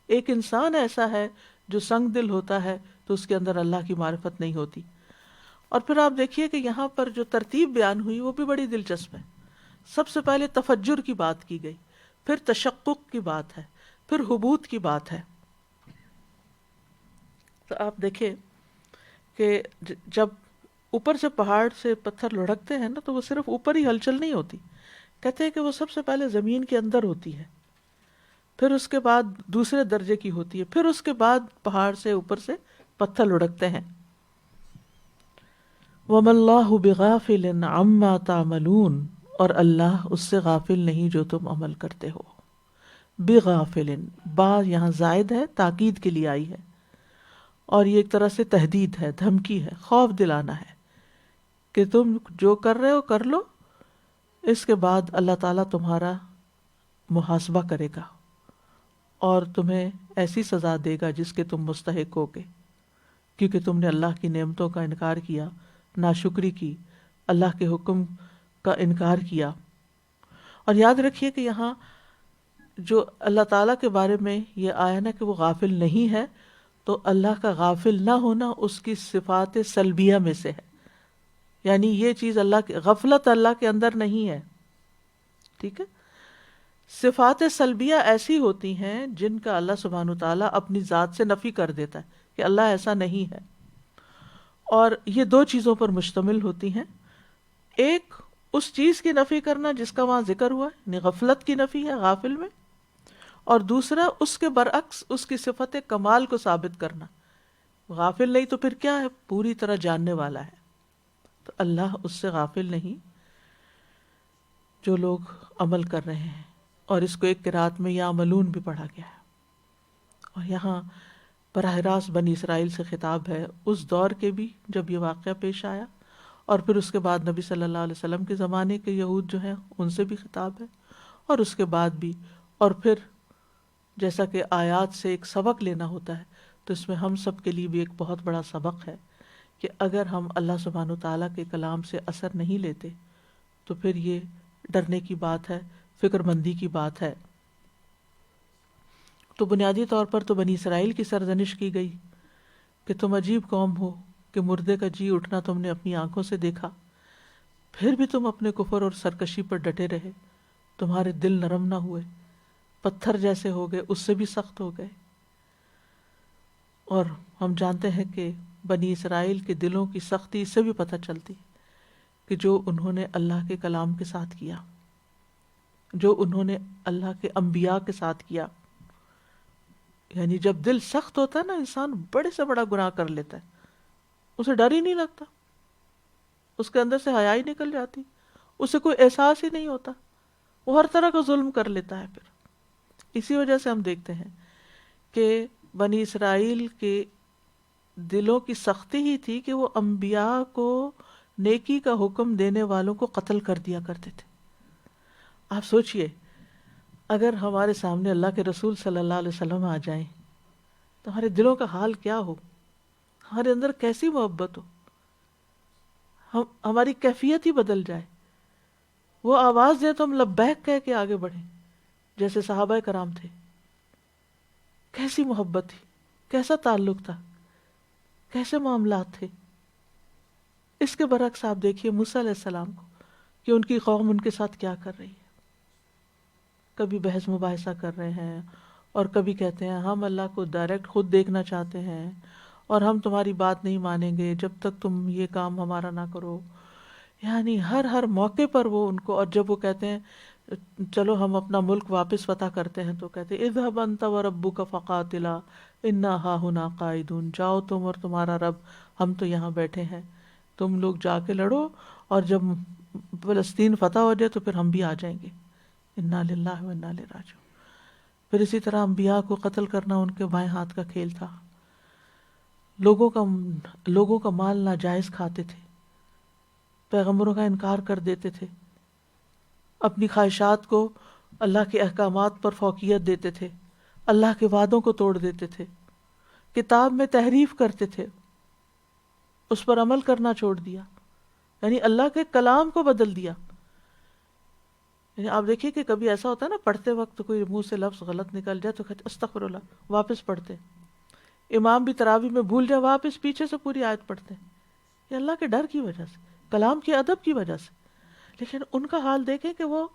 ایک انسان ایسا ہے جو سنگ دل ہوتا ہے تو اس کے اندر اللہ کی معرفت نہیں ہوتی. اور پھر آپ دیکھیے کہ یہاں پر جو ترتیب بیان ہوئی وہ بھی بڑی دلچسپ ہے. سب سے پہلے تفجر کی بات کی گئی، پھر تشقق کی بات ہے، پھر حبوط کی بات ہے. تو آپ دیکھیں کہ جب اوپر سے پہاڑ سے پتھر لڑکتے ہیں نا تو وہ صرف اوپر ہی ہلچل نہیں ہوتی. کہتے ہیں کہ وہ سب سے پہلے زمین کے اندر ہوتی ہے، پھر اس کے بعد دوسرے درجے کی ہوتی ہے، پھر اس کے بعد پہاڑ سے اوپر سے پتھر لڑکتے ہیں. وَمَا اللَّهُ بِغَافِلٍ عَمَّا تَعْمَلُونَ، اور اللہ اس سے غافل نہیں جو تم عمل کرتے ہو. بِغَافِلٍ، با یہاں زائد ہے، تاکید کے لیے آئی ہے، اور یہ ایک طرح سے تہدید ہے، دھمکی ہے، خوف دلانا ہے کہ تم جو کر رہے ہو کر لو، اس کے بعد اللہ تعالیٰ تمہارا محاسبہ کرے گا اور تمہیں ایسی سزا دے گا جس کے تم مستحق ہوگے، کیونکہ تم نے اللہ کی نعمتوں کا انکار کیا، ناشکری کی، اللہ کے حکم کا انکار کیا. اور یاد رکھیے کہ یہاں جو اللہ تعالیٰ کے بارے میں یہ آیا نا کہ وہ غافل نہیں ہے، تو اللہ کا غافل نہ ہونا اس کی صفات سلبیہ میں سے ہے، یعنی یہ چیز اللہ کی غفلت اللہ کے اندر نہیں ہے. ٹھیک ہے. صفات سلبیہ ایسی ہوتی ہیں جن کا اللہ سبحانہ وتعالیٰ اپنی ذات سے نفی کر دیتا ہے کہ اللہ ایسا نہیں ہے، اور یہ دو چیزوں پر مشتمل ہوتی ہیں. ایک اس چیز کی نفی کرنا جس کا وہاں ذکر ہوا ہے، یعنی غفلت کی نفی ہے غافل میں، اور دوسرا اس کے برعکس اس کی صفت کمال کو ثابت کرنا. غافل نہیں تو پھر کیا ہے؟ پوری طرح جاننے والا ہے. تو اللہ اس سے غافل نہیں جو لوگ عمل کر رہے ہیں. اور اس کو ایک قرات میں یعملون بھی پڑھا گیا ہے، اور یہاں براہ راست بنی اسرائیل سے خطاب ہے، اس دور کے بھی جب یہ واقعہ پیش آیا، اور پھر اس کے بعد نبی صلی اللہ علیہ وسلم کے زمانے کے یہود جو ہیں ان سے بھی خطاب ہے، اور اس کے بعد بھی. اور پھر جیسا کہ آیات سے ایک سبق لینا ہوتا ہے، تو اس میں ہم سب کے لیے بھی ایک بہت بڑا سبق ہے کہ اگر ہم اللہ سبحانہ وتعالیٰ کے کلام سے اثر نہیں لیتے تو پھر یہ ڈرنے کی بات ہے، فکر مندی کی بات ہے. تو بنیادی طور پر تو بنی اسرائیل کی سرزنش کی گئی کہ تم عجیب قوم ہو کہ مردے کا جی اٹھنا تم نے اپنی آنکھوں سے دیکھا، پھر بھی تم اپنے کفر اور سرکشی پر ڈٹے رہے، تمہارے دل نرم نہ ہوئے، پتھر جیسے ہو گئے، اس سے بھی سخت ہو گئے. اور ہم جانتے ہیں کہ بنی اسرائیل کے دلوں کی سختی اس سے بھی پتہ چلتی کہ جو انہوں نے اللہ کے کلام کے ساتھ کیا، جو انہوں نے اللہ کے انبیاء کے ساتھ کیا. یعنی جب دل سخت ہوتا ہے نا، انسان بڑے سے بڑا گناہ کر لیتا ہے، اسے ڈر ہی نہیں لگتا، اس کے اندر سے حیا ہی نکل جاتی، اسے کوئی احساس ہی نہیں ہوتا، وہ ہر طرح کا ظلم کر لیتا ہے. پھر اسی وجہ سے ہم دیکھتے ہیں کہ بنی اسرائیل کے دلوں کی سختی ہی تھی کہ وہ انبیاء کو نیکی کا حکم دینے والوں کو قتل کر دیا کرتے تھے. آپ سوچئے اگر ہمارے سامنے اللہ کے رسول صلی اللہ علیہ وسلم آ جائیں تو ہمارے دلوں کا حال کیا ہو، ہمارے اندر کیسی محبت ہو، ہماری کیفیت ہی بدل جائے. وہ آواز دے تو ہم لبیک کہہ کے آگے بڑھیں جیسے صحابہ کرام تھے. کیسی محبت تھی، کیسا تعلق تھا، کیسے معاملات تھے. اس کے برعکس آپ دیکھیے موسیٰ علیہ السلام کو کہ ان کی قوم ان کے ساتھ کیا کر رہی ہے. کبھی بحث مباحثہ کر رہے ہیں، اور کبھی کہتے ہیں ہم اللہ کو ڈائریکٹ خود دیکھنا چاہتے ہیں اور ہم تمہاری بات نہیں مانیں گے جب تک تم یہ کام ہمارا نہ کرو. یعنی ہر موقع پر وہ ان کو، اور جب وہ کہتے ہیں چلو ہم اپنا ملک واپس فتح کرتے ہیں تو کہتے ہیں اذهب انت وربک فقاتلا انا ہاہنا قاعدون، جاؤ تم اور تمہارا رب، ہم تو یہاں بیٹھے ہیں، تم لوگ جا کے لڑو، اور جب فلسطین فتح ہو جائے تو پھر ہم بھی آ جائیں گے. انا للہ و انا الیہ راجعون. پھر اسی طرح انبیاء کو قتل کرنا ان کے بائیں ہاتھ کا کھیل تھا. لوگوں کا مال ناجائز کھاتے تھے، پیغمبروں کا انکار کر دیتے تھے، اپنی خواہشات کو اللہ کے احکامات پر فوقیت دیتے تھے، اللہ کے وعدوں کو توڑ دیتے تھے، کتاب میں تحریف کرتے تھے، اس پر عمل کرنا چھوڑ دیا، یعنی اللہ کے کلام کو بدل دیا. یعنی آپ دیکھیے کہ کبھی ایسا ہوتا ہے نا، پڑھتے وقت کوئی منہ سے لفظ غلط نکل جائے تو کہتے استغفر اللہ، واپس پڑھتے. امام بھی تراویح میں بھول جائے، واپس پیچھے سے پوری آیت پڑھتے. یہ اللہ کے ڈر کی وجہ سے، کلام کے ادب کی وجہ سے. لیکن ان کا حال دیکھیں کہ وہ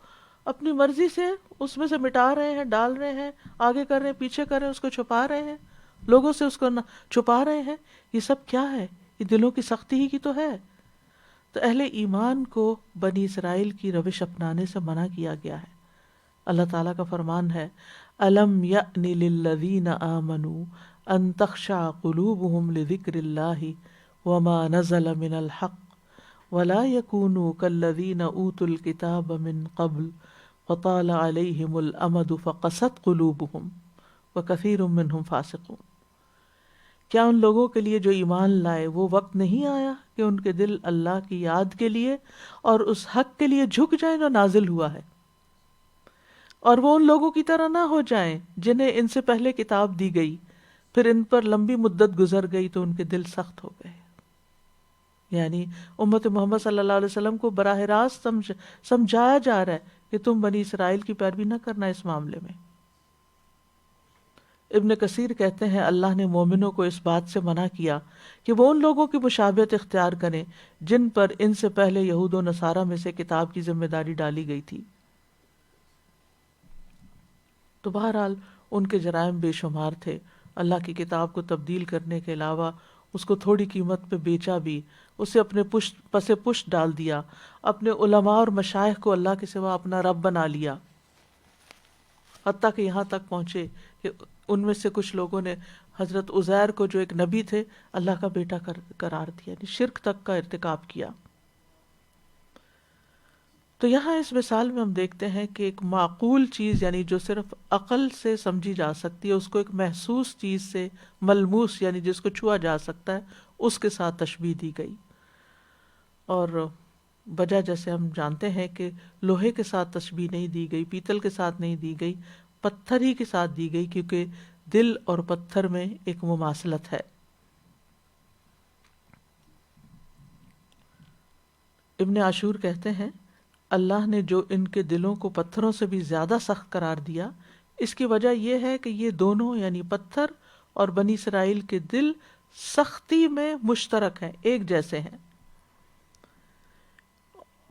اپنی مرضی سے اس میں سے مٹا رہے ہیں، ڈال رہے ہیں، آگے کر رہے ہیں، پیچھے کر رہے ہیں، اس کو چھپا رہے ہیں، لوگوں سے اس کو چھپا رہے ہیں. یہ سب کیا ہے؟ یہ دلوں کی سختی ہی کی تو ہے. تو اہل ایمان کو بنی اسرائیل کی روش اپنانے سے منع کیا گیا ہے. اللہ تعالیٰ کا فرمان ہے أَلَمْ يَأْنِ لِلَّذِينَ آمَنُوا أَن تَخْشَعَ قُلُوبُهُمْ لِذِكْرِ اللَّهِ وَمَا نَزَلَ مِنَ الْحَقِّ وَلَا يَكُونُوا كَالَّذِينَ أُوتُوا الْكِتَابَ مِن قَبْلُ فَطَالَ عَلَيْهِمُ الْأَمَدُ فَقَسَتْ قُلُوبُهُمْ وَكَثِيرٌ مِّنْهُمْ فَاسِقُونَ. کیا ان لوگوں کے لیے جو ایمان لائے وہ وقت نہیں آیا کہ ان کے دل اللہ کی یاد کے لیے اور اس حق کے لیے جھک جائیں جو نازل ہوا ہے، اور وہ ان لوگوں کی طرح نہ ہو جائیں جنہیں ان سے پہلے کتاب دی گئی، پھر ان پر لمبی مدت گزر گئی تو ان کے دل سخت ہو گئے. یعنی امت محمد صلی اللہ علیہ وسلم کو براہ راست سمجھایا جا رہا ہے کہ تم بنی اسرائیل کی پیروی نہ کرنا اس معاملے میں. ابن کثیر کہتے ہیں اللہ نے مومنوں کو اس بات سے منع کیا کہ وہ ان لوگوں کی مشابہت اختیار کریں جن پر ان سے پہلے یہود و نصارہ میں سے کتاب کی ذمہ داری ڈالی گئی تھی۔ تو بہرحال ان کے جرائم بے شمار تھے، اللہ کی کتاب کو تبدیل کرنے کے علاوہ اس کو تھوڑی قیمت پہ بیچا بھی، اسے اپنے پس پشت ڈال دیا، اپنے علماء اور مشائخ کو اللہ کے سوا اپنا رب بنا لیا، حتیٰ کہ یہاں تک پہنچے کہ ان میں سے کچھ لوگوں نے حضرت عزیر کو جو ایک نبی تھے اللہ کا بیٹا قرار دیا، یعنی شرک تک کا ارتکاب کیا۔ تو یہاں اس مثال میں ہم دیکھتے ہیں کہ ایک معقول چیز، یعنی جو صرف عقل سے سمجھی جا سکتی ہے، اس کو ایک محسوس چیز سے، ملموس یعنی جس کو چھوا جا سکتا ہے، اس کے ساتھ تشبیہ دی گئی۔ اور وجہ جیسے ہم جانتے ہیں کہ لوہے کے ساتھ تشبیہ نہیں دی گئی، پیتل کے ساتھ نہیں دی گئی، پتھر ہی کے ساتھ دی گئی، کیونکہ دل اور پتھر میں ایک مماثلت ہے۔ ابن عاشور کہتے ہیں اللہ نے جو ان کے دلوں کو پتھروں سے بھی زیادہ سخت قرار دیا، اس کی وجہ یہ ہے کہ یہ دونوں یعنی پتھر اور بنی اسرائیل کے دل سختی میں مشترک ہیں، ایک جیسے ہیں۔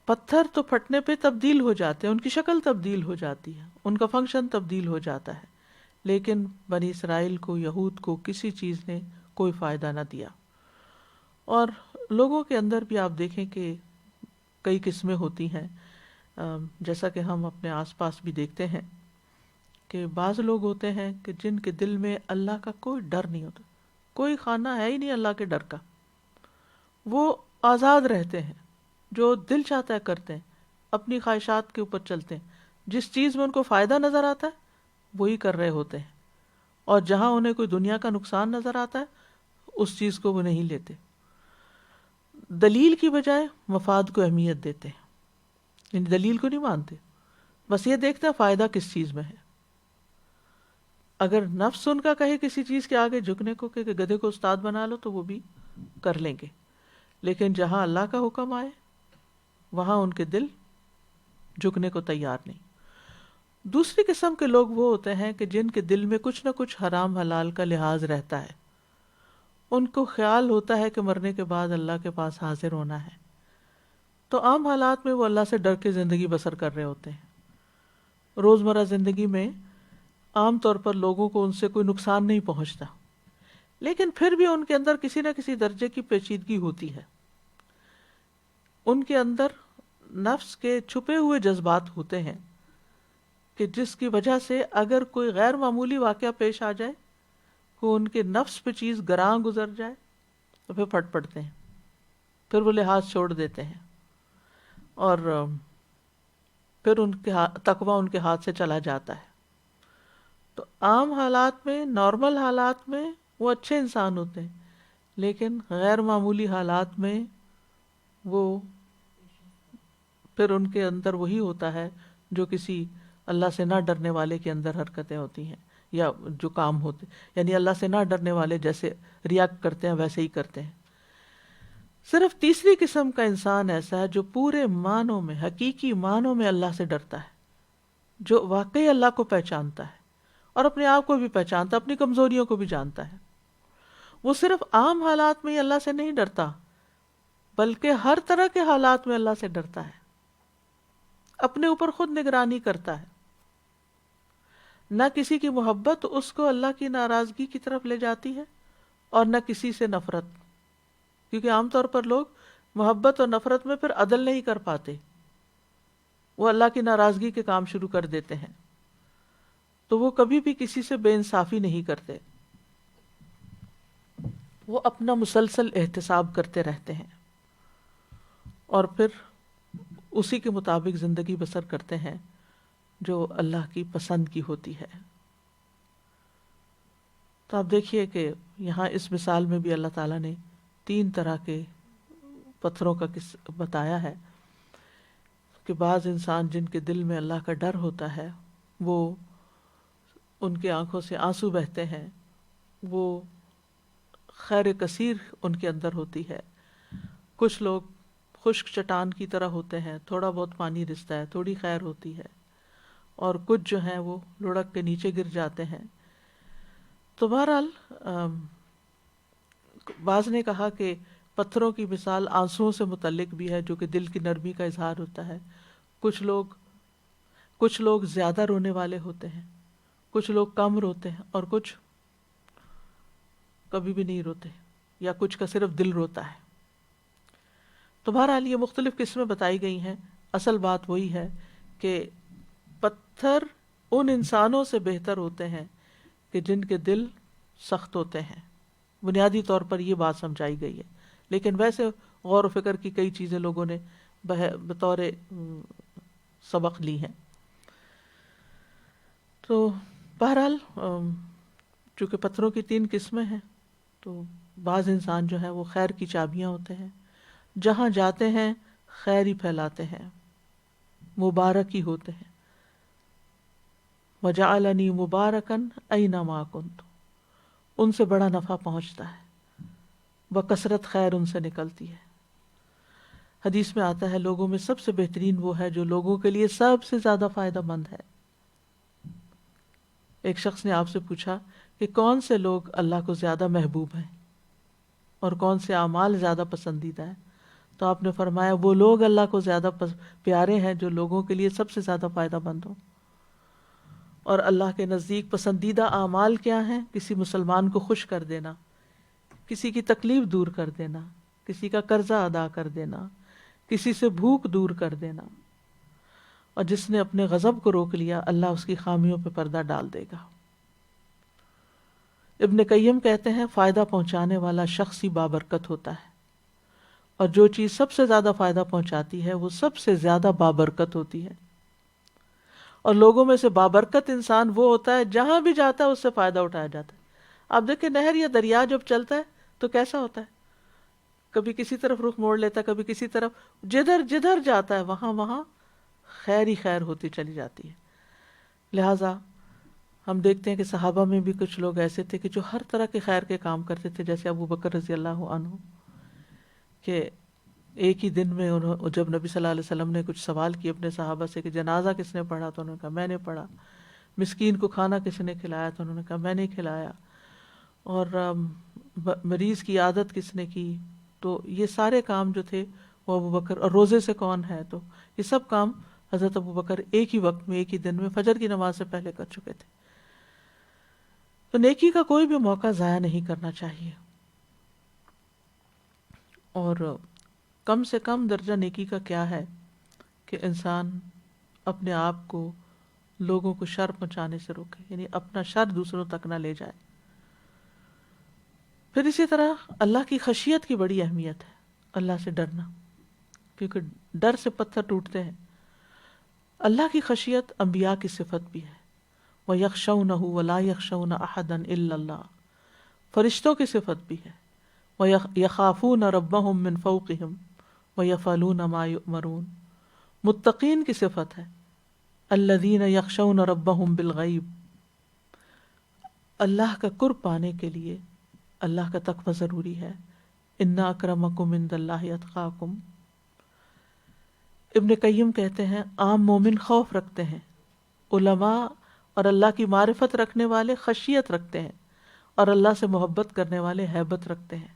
پتھر تو پھٹنے پہ تبدیل ہو جاتے ہیں، ان کی شکل تبدیل ہو جاتی ہے، ان کا فنکشن تبدیل ہو جاتا ہے، لیکن بنی اسرائیل کو، یہود کو کسی چیز نے کوئی فائدہ نہ دیا۔ اور لوگوں کے اندر بھی آپ دیکھیں کہ کئی قسمیں ہوتی ہیں، جیسا کہ ہم اپنے آس پاس بھی دیکھتے ہیں کہ بعض لوگ ہوتے ہیں کہ جن کے دل میں اللہ کا کوئی ڈر نہیں ہوتا، کوئی خانہ ہے ہی نہیں اللہ کے ڈر کا، وہ آزاد رہتے ہیں، جو دل چاہتا ہے کرتے ہیں، اپنی خواہشات کے اوپر چلتے ہیں، جس چیز میں ان کو فائدہ نظر آتا ہے وہی کر رہے ہوتے ہیں، اور جہاں انہیں کوئی دنیا کا نقصان نظر آتا ہے اس چیز کو وہ نہیں لیتے، دلیل کی بجائے مفاد کو اہمیت دیتے ہیں، یعنی دلیل کو نہیں مانتے، بس یہ دیکھتے ہیں فائدہ کس چیز میں ہے۔ اگر نفس ان کا کہے کسی چیز کے آگے جھکنے کو کہ گدھے کو استاد بنا لو تو وہ بھی کر لیں گے، لیکن جہاں اللہ کا حکم آئے وہاں ان کے دل جھکنے کو تیار نہیں۔ دوسری قسم کے لوگ وہ ہوتے ہیں کہ جن کے دل میں کچھ نہ کچھ حرام حلال کا لحاظ رہتا ہے، ان کو خیال ہوتا ہے کہ مرنے کے بعد اللہ کے پاس حاضر ہونا ہے، تو عام حالات میں وہ اللہ سے ڈر کے زندگی بسر کر رہے ہوتے ہیں۔ روزمرہ زندگی میں عام طور پر لوگوں کو ان سے کوئی نقصان نہیں پہنچتا، لیکن پھر بھی ان کے اندر کسی نہ کسی درجے کی پیچیدگی ہوتی ہے، ان کے اندر نفس کے چھپے ہوئے جذبات ہوتے ہیں کہ جس کی وجہ سے اگر کوئی غیر معمولی واقعہ پیش آ جائے، کو ان کے نفس پہ چیز گراں گزر جائے تو پھر پھٹ پڑتے ہیں، پھر وہ لحاظ چھوڑ دیتے ہیں، اور پھر ان کے تقویٰ ان کے ہاتھ سے چلا جاتا ہے۔ تو عام حالات میں، نارمل حالات میں وہ اچھے انسان ہوتے ہیں، لیکن غیر معمولی حالات میں وہ پھر ان کے اندر وہی ہوتا ہے جو کسی اللہ سے نہ ڈرنے والے کے اندر حرکتیں ہوتی ہیں یا جو کام ہوتے، یعنی اللہ سے نہ ڈرنے والے جیسے ریاکٹ کرتے ہیں ویسے ہی کرتے ہیں۔ صرف تیسری قسم کا انسان ایسا ہے جو پورے معنوں میں، حقیقی معنوں میں اللہ سے ڈرتا ہے، جو واقعی اللہ کو پہچانتا ہے اور اپنے آپ کو بھی پہچانتا ہے، اپنی کمزوریوں کو بھی جانتا ہے۔ وہ صرف عام حالات میں ہی اللہ سے نہیں ڈرتا، بلکہ ہر طرح کے حالات میں اللہ سے ڈرتا ہے، اپنے اوپر خود نگرانی کرتا ہے۔ نہ کسی کی محبت اس کو اللہ کی ناراضگی کی طرف لے جاتی ہے اور نہ کسی سے نفرت، کیونکہ عام طور پر لوگ محبت اور نفرت میں پھر عدل نہیں کر پاتے، وہ اللہ کی ناراضگی کے کام شروع کر دیتے ہیں، تو وہ کبھی بھی کسی سے بے انصافی نہیں کرتے، وہ اپنا مسلسل احتساب کرتے رہتے ہیں اور پھر اسی کے مطابق زندگی بسر کرتے ہیں جو اللہ کی پسند کی ہوتی ہے۔ تو آپ دیکھیے کہ یہاں اس مثال میں بھی اللہ تعالیٰ نے 3 طرح کے پتھروں کا بتایا ہے کہ بعض انسان جن کے دل میں اللہ کا ڈر ہوتا ہے، وہ ان کے آنکھوں سے آنسو بہتے ہیں، وہ خیر کثیر ان کے اندر ہوتی ہے۔ کچھ لوگ خشک چٹان کی طرح ہوتے ہیں، تھوڑا بہت پانی رستا ہے، تھوڑی خیر ہوتی ہے، اور کچھ جو ہیں وہ لڑک کے نیچے گر جاتے ہیں۔ تو بہرحال بعض نے کہا کہ پتھروں کی مثال آنسوؤں سے متعلق بھی ہے جو کہ دل کی نرمی کا اظہار ہوتا ہے. کچھ لوگ زیادہ رونے والے ہوتے ہیں، کچھ لوگ کم روتے ہیں، اور کچھ کبھی بھی نہیں روتے، یا کچھ کا صرف دل روتا ہے. تو بہرحال یہ مختلف قسمیں بتائی گئی ہیں. اصل بات وہی ہے کہ پتھر ان انسانوں سے بہتر ہوتے ہیں کہ جن کے دل سخت ہوتے ہیں. بنیادی طور پر یہ بات سمجھائی گئی ہے، لیکن ویسے غور و فکر کی کئی چیزیں لوگوں نے بطور سبق لی ہیں. تو بہرحال چونکہ پتھروں کی 3 قسمیں ہیں، تو بعض انسان جو ہیں وہ خیر کی چابیاں ہوتے ہیں، جہاں جاتے ہیں خیر ہی پھیلاتے ہیں، مبارک ہی ہوتے ہیں. وَجَعَلَنِي مُبَارَكًا أَيْنَمَا كُنتُ، ان سے بڑا نفع پہنچتا ہے، بکثرت خیر ان سے نکلتی ہے. حدیث میں آتا ہے لوگوں میں سب سے بہترین وہ ہے جو لوگوں کے لیے سب سے زیادہ فائدہ مند ہے. ایک شخص نے آپ سے پوچھا کہ کون سے لوگ اللہ کو زیادہ محبوب ہیں اور کون سے اعمال زیادہ پسندیدہ ہیں، تو آپ نے فرمایا وہ لوگ اللہ کو زیادہ پیارے ہیں جو لوگوں کے لیے سب سے زیادہ فائدہ مند ہوں. اور اللہ کے نزدیک پسندیدہ اعمال کیا ہیں؟ کسی مسلمان کو خوش کر دینا، کسی کی تکلیف دور کر دینا، کسی کا قرضہ ادا کر دینا، کسی سے بھوک دور کر دینا. اور جس نے اپنے غضب کو روک لیا اللہ اس کی خامیوں پہ پردہ ڈال دے گا. ابن قیم کہتے ہیں فائدہ پہنچانے والا شخص ہی بابرکت ہوتا ہے، اور جو چیز سب سے زیادہ فائدہ پہنچاتی ہے وہ سب سے زیادہ بابرکت ہوتی ہے. اور لوگوں میں سے بابرکت انسان وہ ہوتا ہے جہاں بھی جاتا ہے اس سے فائدہ اٹھایا جاتا ہے. آپ دیکھیں نہر یا دریا جب چلتا ہے تو کیسا ہوتا ہے، کبھی کسی طرف رخ موڑ لیتا ہے، کبھی کسی طرف، جدھر جاتا ہے وہاں خیر ہی خیر ہوتی چلی جاتی ہے. لہٰذا ہم دیکھتے ہیں کہ صحابہ میں بھی کچھ لوگ ایسے تھے کہ جو ہر طرح کے خیر کے کام کرتے تھے، جیسے ابو بکر رضی اللہ عنہ، کہ ایک ہی دن میں جب نبی صلی اللہ علیہ وسلم نے کچھ سوال کیے اپنے صحابہ سے کہ جنازہ کس نے پڑھا، تو انہوں نے کہا میں نے پڑھا. مسکین کو کھانا کس نے کھلایا، تو انہوں نے کہا میں نے کھلایا. اور مریض کی عادت کس نے کی، تو یہ سارے کام جو تھے وہ ابو بکر. اور روزے سے کون ہے، تو یہ سب کام حضرت ابو بکر ایک ہی وقت میں ایک ہی دن میں فجر کی نماز سے پہلے کر چکے تھے. تو نیکی کا کوئی بھی موقع ضائع نہیں کرنا چاہیے، اور کم سے کم درجہ نیکی کا کیا ہے کہ انسان اپنے آپ کو لوگوں کو شر پہنچانے سے روکے، یعنی اپنا شر دوسروں تک نہ لے جائے. پھر اسی طرح اللہ کی خشیت کی بڑی اہمیت ہے، اللہ سے ڈرنا، کیونکہ ڈر سے پتھر ٹوٹتے ہیں. اللہ کی خشیت انبیاء کی صفت بھی ہے. وَيَخْشَوْنَهُ وَلَا يَخْشَوْنَ أَحَدًا إِلَّا اللَّهُ، فرشتوں کی صفت بھی ہے. وَيَخَافُونَ رَبَّهُم مِّن فَوْقِهِمْ وَيَفْعَلُونَ مَا يُؤْمَرُونَ، متقین کی صفت ہے. الَّذِينَ يَخْشَوْنَ رَبَّهُم بِالْغَيْبِ، اللہ کا قرب پانے کے لیے اللہ کا تقوی ضروری ہے. إِنَّ أَكْرَمَكُمْ عِندَ اللَّهِ أَتْقَاكُمْ. ابن قیم کہتے ہیں عام مومن خوف رکھتے ہیں، علماء اور اللہ کی معرفت رکھنے والے خشیت رکھتے ہیں، اور اللہ سے محبت کرنے والے ہیبت رکھتے ہیں،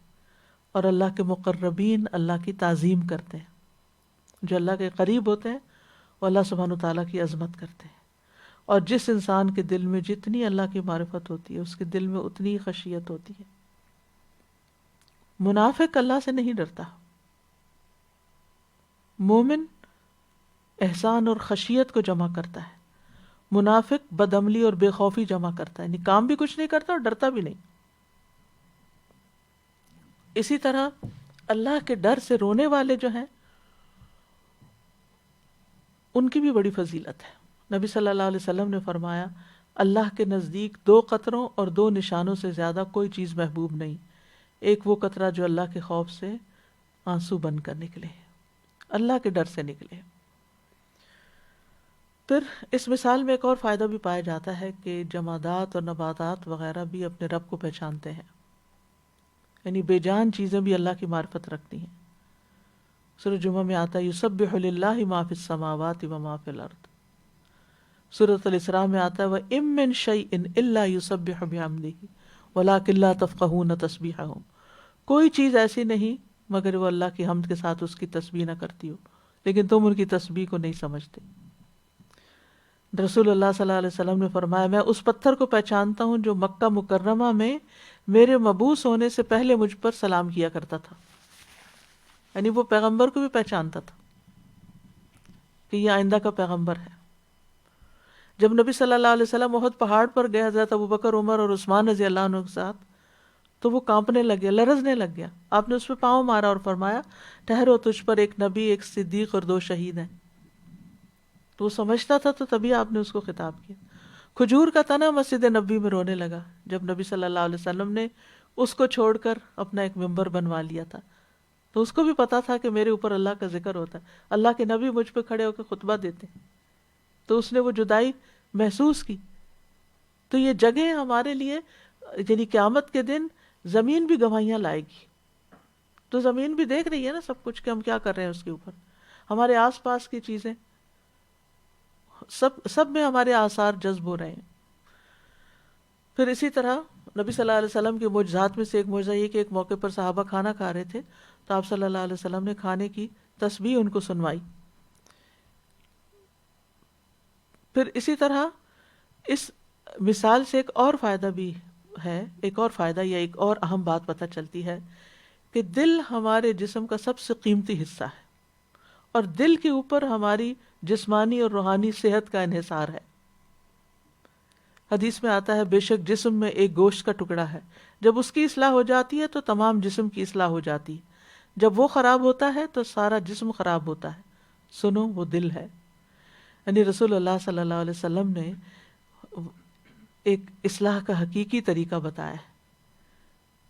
اور اللہ کے مقربین اللہ کی تعظیم کرتے ہیں. جو اللہ کے قریب ہوتے ہیں وہ اللہ سبحانہ تعالیٰ کی عظمت کرتے ہیں. اور جس انسان کے دل میں جتنی اللہ کی معرفت ہوتی ہے اس کے دل میں اتنی ہی خشیت ہوتی ہے. منافق اللہ سے نہیں ڈرتا، مومن احسان اور خشیت کو جمع کرتا ہے. منافق بدعملی اور بے خوفی جمع کرتا ہے، یعنی کام بھی کچھ نہیں کرتا اور ڈرتا بھی نہیں. اسی طرح اللہ کے ڈر سے رونے والے جو ہیں ان کی بھی بڑی فضیلت ہے. نبی صلی اللہ علیہ وسلم نے فرمایا اللہ کے نزدیک 2 قطروں اور 2 نشانوں سے زیادہ کوئی چیز محبوب نہیں. ایک وہ قطرہ جو اللہ کے خوف سے آنسو بن کر نکلے، اللہ کے ڈر سے نکلے. پھر اس مثال میں ایک اور فائدہ بھی پایا جاتا ہے کہ جمادات اور نباتات وغیرہ بھی اپنے رب کو پہچانتے ہیں، یعنی بے جان چیزیں بھی اللہ کی معرفت رکھتی ہیں. سورۃ جمعہ میں آتا ہے یسبح للہ ما فی السماوات و ما فی الارض. سورۃ الاسراء میں آتا ہے وَإِن مِّن شَيْءٍ إِلَّا يُسَبِّحُ بِحَمْدِهِ وَلَٰكِن لَا تَفْقَهُونَ تَسْبِيحَهُمْ، کوئی چیز ایسی نہیں مگر وہ اللہ کی حمد کے ساتھ اس کی تسبیح نہ کرتی ہو، لیکن تم ان کی تسبیح کو نہیں سمجھتے۔ رسول اللہ صلی اللہ علیہ وسلم نے فرمایا، میں اس پتھر کو پہچانتا ہوں جو مکہ مکرمہ میں میرے مبعوث ہونے سے پہلے مجھ پر سلام کیا کرتا تھا، یعنی وہ پیغمبر کو بھی پہچانتا تھا کہ یہ آئندہ کا پیغمبر ہے۔ جب نبی صلی اللہ علیہ وسلم احد پہاڑ پر گئے حضرت ابوبکر، عمر اور عثمان رضی اللہ عنہ کے ساتھ، تو وہ کانپنے لگ گیا، لرزنے لگ گیا۔ آپ نے اس پہ پاؤں مارا اور فرمایا، ٹھہرو، تجھ پر ایک نبی، ایک صدیق اور 2 شہید ہیں۔ تو وہ سمجھتا تھا، تو تبھی آپ نے اس کو خطاب کیا۔ کھجور کا تنا مسجد نبی میں رونے لگا جب نبی صلی اللہ علیہ وسلم نے اس کو چھوڑ کر اپنا ایک ممبر بنوا لیا تھا، تو اس کو بھی پتا تھا کہ میرے اوپر اللہ کا ذکر ہوتا ہے، اللہ کے نبی مجھ پہ کھڑے ہو کے خطبہ دیتے، تو اس نے وہ جدائی محسوس کی۔ تو یہ جگہ ہمارے لیے، یعنی قیامت کے دن زمین بھی گواہیاں لائے گی، تو زمین بھی دیکھ رہی ہے نا سب کچھ کہ ہم کیا کر رہے ہیں اس کے اوپر، ہمارے آس پاس کی چیزیں سب میں ہمارے آثار جذب ہو رہے ہیں۔ پھر اسی طرح نبی صلی اللہ علیہ وسلم کے معجزات میں سے ایک معجزہ یہ کہ ایک موقع پر صحابہ کھانا کھا رہے تھے، تو آپ صلی اللہ علیہ وسلم نے کھانے کی تسبیح ان کو سنوائی۔ پھر اسی طرح اس مثال سے ایک اور فائدہ بھی ہے، ایک اور فائدہ یا ایک اور اہم بات پتہ چلتی ہے کہ دل ہمارے جسم کا سب سے قیمتی حصہ ہے، اور دل کے اوپر ہماری جسمانی اور روحانی صحت کا انحصار ہے۔ حدیث میں آتا ہے، بے شک جسم میں ایک گوشت کا ٹکڑا ہے، جب اس کی اصلاح ہو جاتی ہے تو تمام جسم کی اصلاح ہو جاتی ہے، جب وہ خراب ہوتا ہے تو سارا جسم خراب ہوتا ہے، سنو وہ دل ہے۔ یعنی رسول اللہ صلی اللہ علیہ وسلم نے ایک اصلاح کا حقیقی طریقہ بتایا ہے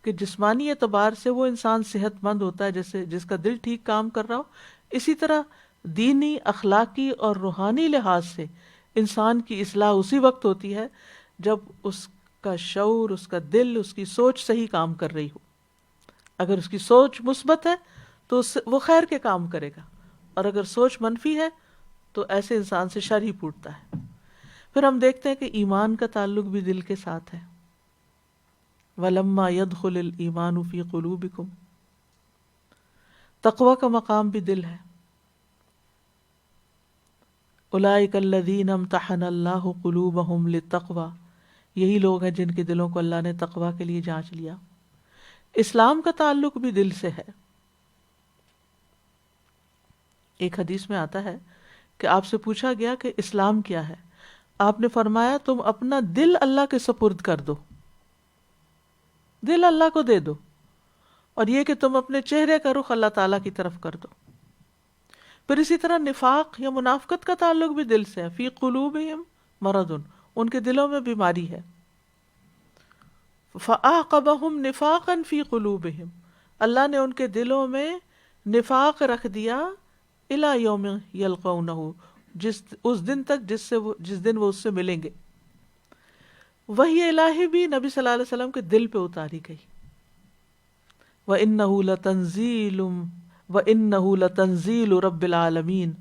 کہ جسمانی اعتبار سے وہ انسان صحت مند ہوتا ہے جس کا دل ٹھیک کام کر رہا ہو، اسی طرح دینی، اخلاقی اور روحانی لحاظ سے انسان کی اصلاح اسی وقت ہوتی ہے جب اس کا شعور، اس کا دل، اس کی سوچ صحیح کام کر رہی ہو۔ اگر اس کی سوچ مثبت ہے تو وہ خیر کے کام کرے گا، اور اگر سوچ منفی ہے تو ایسے انسان سے شر ہی پھوٹتا ہے۔ پھر ہم دیکھتے ہیں کہ ایمان کا تعلق بھی دل کے ساتھ ہے۔ وَلَمَّا يَدْخُلِ الْإِيمَانُ فِي قُلُوبِكُمْ، تقوی کا مقام بھی دل ہے۔ اولئک الذین امتحن اللہ قلوبہم للتقوی، یہی لوگ ہیں جن کے دلوں کو اللہ نے تقوی کے لیے جانچ لیا۔ اسلام کا تعلق بھی دل سے ہے۔ ایک حدیث میں آتا ہے کہ آپ سے پوچھا گیا کہ اسلام کیا ہے، آپ نے فرمایا تم اپنا دل اللہ کے سپرد کر دو، دل اللہ کو دے دو، اور یہ کہ تم اپنے چہرے کا رخ اللہ تعالیٰ کی طرف کر دو۔ پھر اسی طرح نفاق یا منافقت کا تعلق بھی دل سے ہے۔ فی قلوبہم مرض، ان کے دلوں میں بیماری ہے۔ فَأَعْقَبَهُمْ نِفَاقًا فِي قُلُوبِهِمْ، اللہ نے ان کے دلوں میں نفاق رکھ دیا، اِلَى يَوْمٍ يَلْقَوْنَهُ، اس دن تک جس دن وہ اس سے ملیں گے۔ وحی الہی بھی نبی صلی اللہ علیہ وسلم کے دل پہ اتاری گئی۔ وَإِنَّهُ لَتَنزِيلُ رَبِّ الْعَالَمِينَ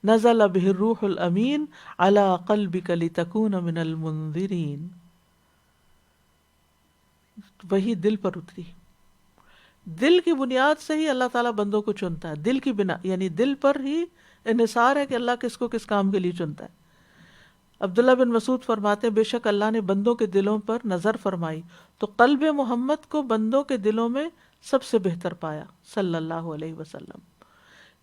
نَزَلَ بِهِ الرُّوحُ الْأَمِينُ عَلَى قَلْبِكَ لِتَكُونَ مِنَ الْمُنذِرِينَ، وہی دل پر اتری۔ دل کی بنیاد سے ہی اللہ تعالیٰ بندوں کو چنتا ہے، دل کی بنا یعنی دل پر ہی انحصار ہے کہ اللہ کس کو کس کام کے لیے چنتا ہے۔ عبداللہ بن مسعود فرماتے ہیں، بے شک اللہ نے بندوں کے دلوں پر نظر فرمائی تو قلب محمد کو بندوں کے دلوں میں سب سے بہتر پایا صلی اللہ علیہ وسلم،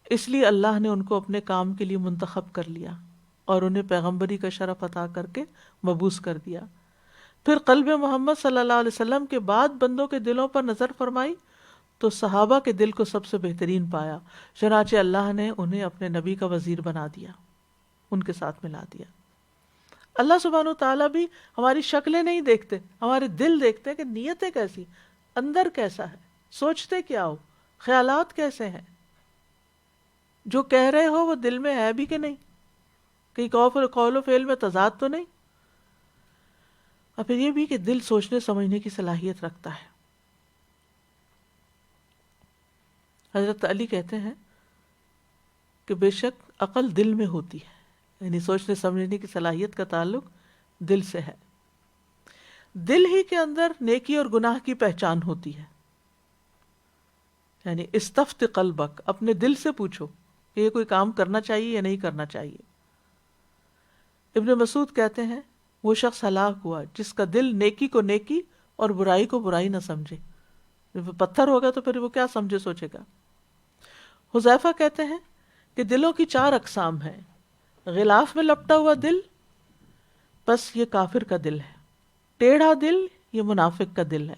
اس لیے اللہ نے ان کو اپنے کام کے لیے منتخب کر لیا اور انہیں پیغمبری کا شرف عطا کر کے مبعوث کر دیا۔ پھر قلب محمد صلی اللہ علیہ وسلم کے بعد بندوں کے دلوں پر نظر فرمائی تو صحابہ کے دل کو سب سے بہترین پایا، چنانچہ اللہ نے انہیں اپنے نبی کا وزیر بنا دیا، ان کے ساتھ ملا دیا۔ اللہ سبحانہ و تعالیٰ بھی ہماری شکلیں نہیں دیکھتے، ہمارے دل دیکھتے ہیں کہ نیتیں کیسی، اندر کیسا ہے، سوچتے کیا ہو، خیالات کیسے ہیں، جو کہہ رہے ہو وہ دل میں ہے بھی کہ نہیں، کہیں قول و فعل میں تضاد تو نہیں، اور پھر یہ بھی کہ دل سوچنے سمجھنے کی صلاحیت رکھتا ہے۔ حضرت علی کہتے ہیں کہ بے شک عقل دل میں ہوتی ہے، یعنی سوچنے سمجھنے کی صلاحیت کا تعلق دل سے ہے۔ دل ہی کے اندر نیکی اور گناہ کی پہچان ہوتی ہے. یعنی استفت قلبک، اپنے دل سے پوچھو کہ یہ کوئی کام کرنا چاہیے یا نہیں کرنا چاہیے. ابن مسعود کہتے ہیں وہ شخص ہلاک ہوا جس کا دل نیکی کو نیکی اور برائی کو برائی نہ سمجھے. جب وہ پتھر ہوگا تو پھر وہ کیا سمجھے سوچے گا. حذیفہ کہتے ہیں کہ دلوں کی 4 اقسام ہیں. غلاف میں لپٹا ہوا دل، بس یہ کافر کا دل ہے. ٹیڑھا دل، یہ منافق کا دل ہے.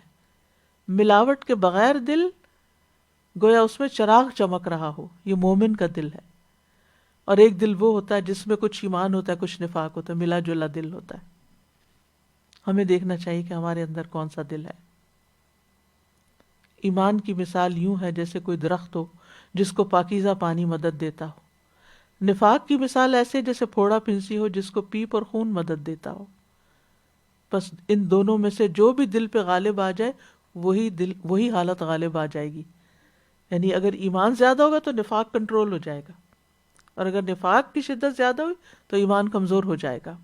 ملاوٹ کے بغیر دل، گویا اس میں چراغ چمک رہا ہو، یہ مومن کا دل ہے. اور ایک دل وہ ہوتا ہے جس میں کچھ ایمان ہوتا ہے، کچھ نفاق ہوتا ہے، ملا جلا دل ہوتا ہے. ہمیں دیکھنا چاہیے کہ ہمارے اندر کون سا دل ہے. ایمان کی مثال یوں ہے جیسے کوئی درخت ہو جس کو پاکیزہ پانی مدد دیتا ہو. نفاق کی مثال ایسے جیسے پھوڑا پھنسی ہو جس کو پیپ اور خون مدد دیتا ہو. بس ان دونوں میں سے جو بھی دل پہ غالب آ جائے وہی حالت غالب آ جائے گی. یعنی اگر ایمان زیادہ ہوگا تو نفاق کنٹرول ہو جائے گا، اور اگر نفاق کی شدت زیادہ ہوئی تو ایمان کمزور ہو جائے گا.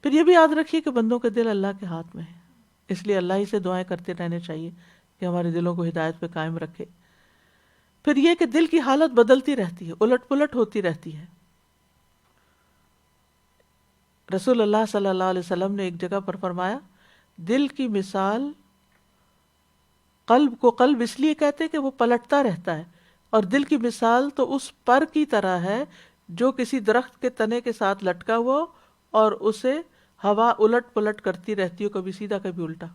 پھر یہ بھی یاد رکھیے کہ بندوں کے دل اللہ کے ہاتھ میں ہے، اس لیے اللہ ہی سے دعائیں کرتے رہنے چاہیے کہ ہمارے دلوں کو ہدایت پہ قائم رکھے. پھر یہ کہ دل کی حالت بدلتی رہتی ہے، الٹ پلٹ ہوتی رہتی ہے. رسول اللہ صلی اللہ علیہ وسلم نے ایک جگہ پر فرمایا، دل کی مثال قلب کو قلب اس لیے کہتے کہ وہ پلٹتا رہتا ہے، اور دل کی مثال تو اس پر کی طرح ہے جو کسی درخت کے تنے کے ساتھ لٹکا ہوا اور اسے ہوا الٹ پلٹ کرتی رہتی ہو، کبھی سیدھا کبھی الٹا.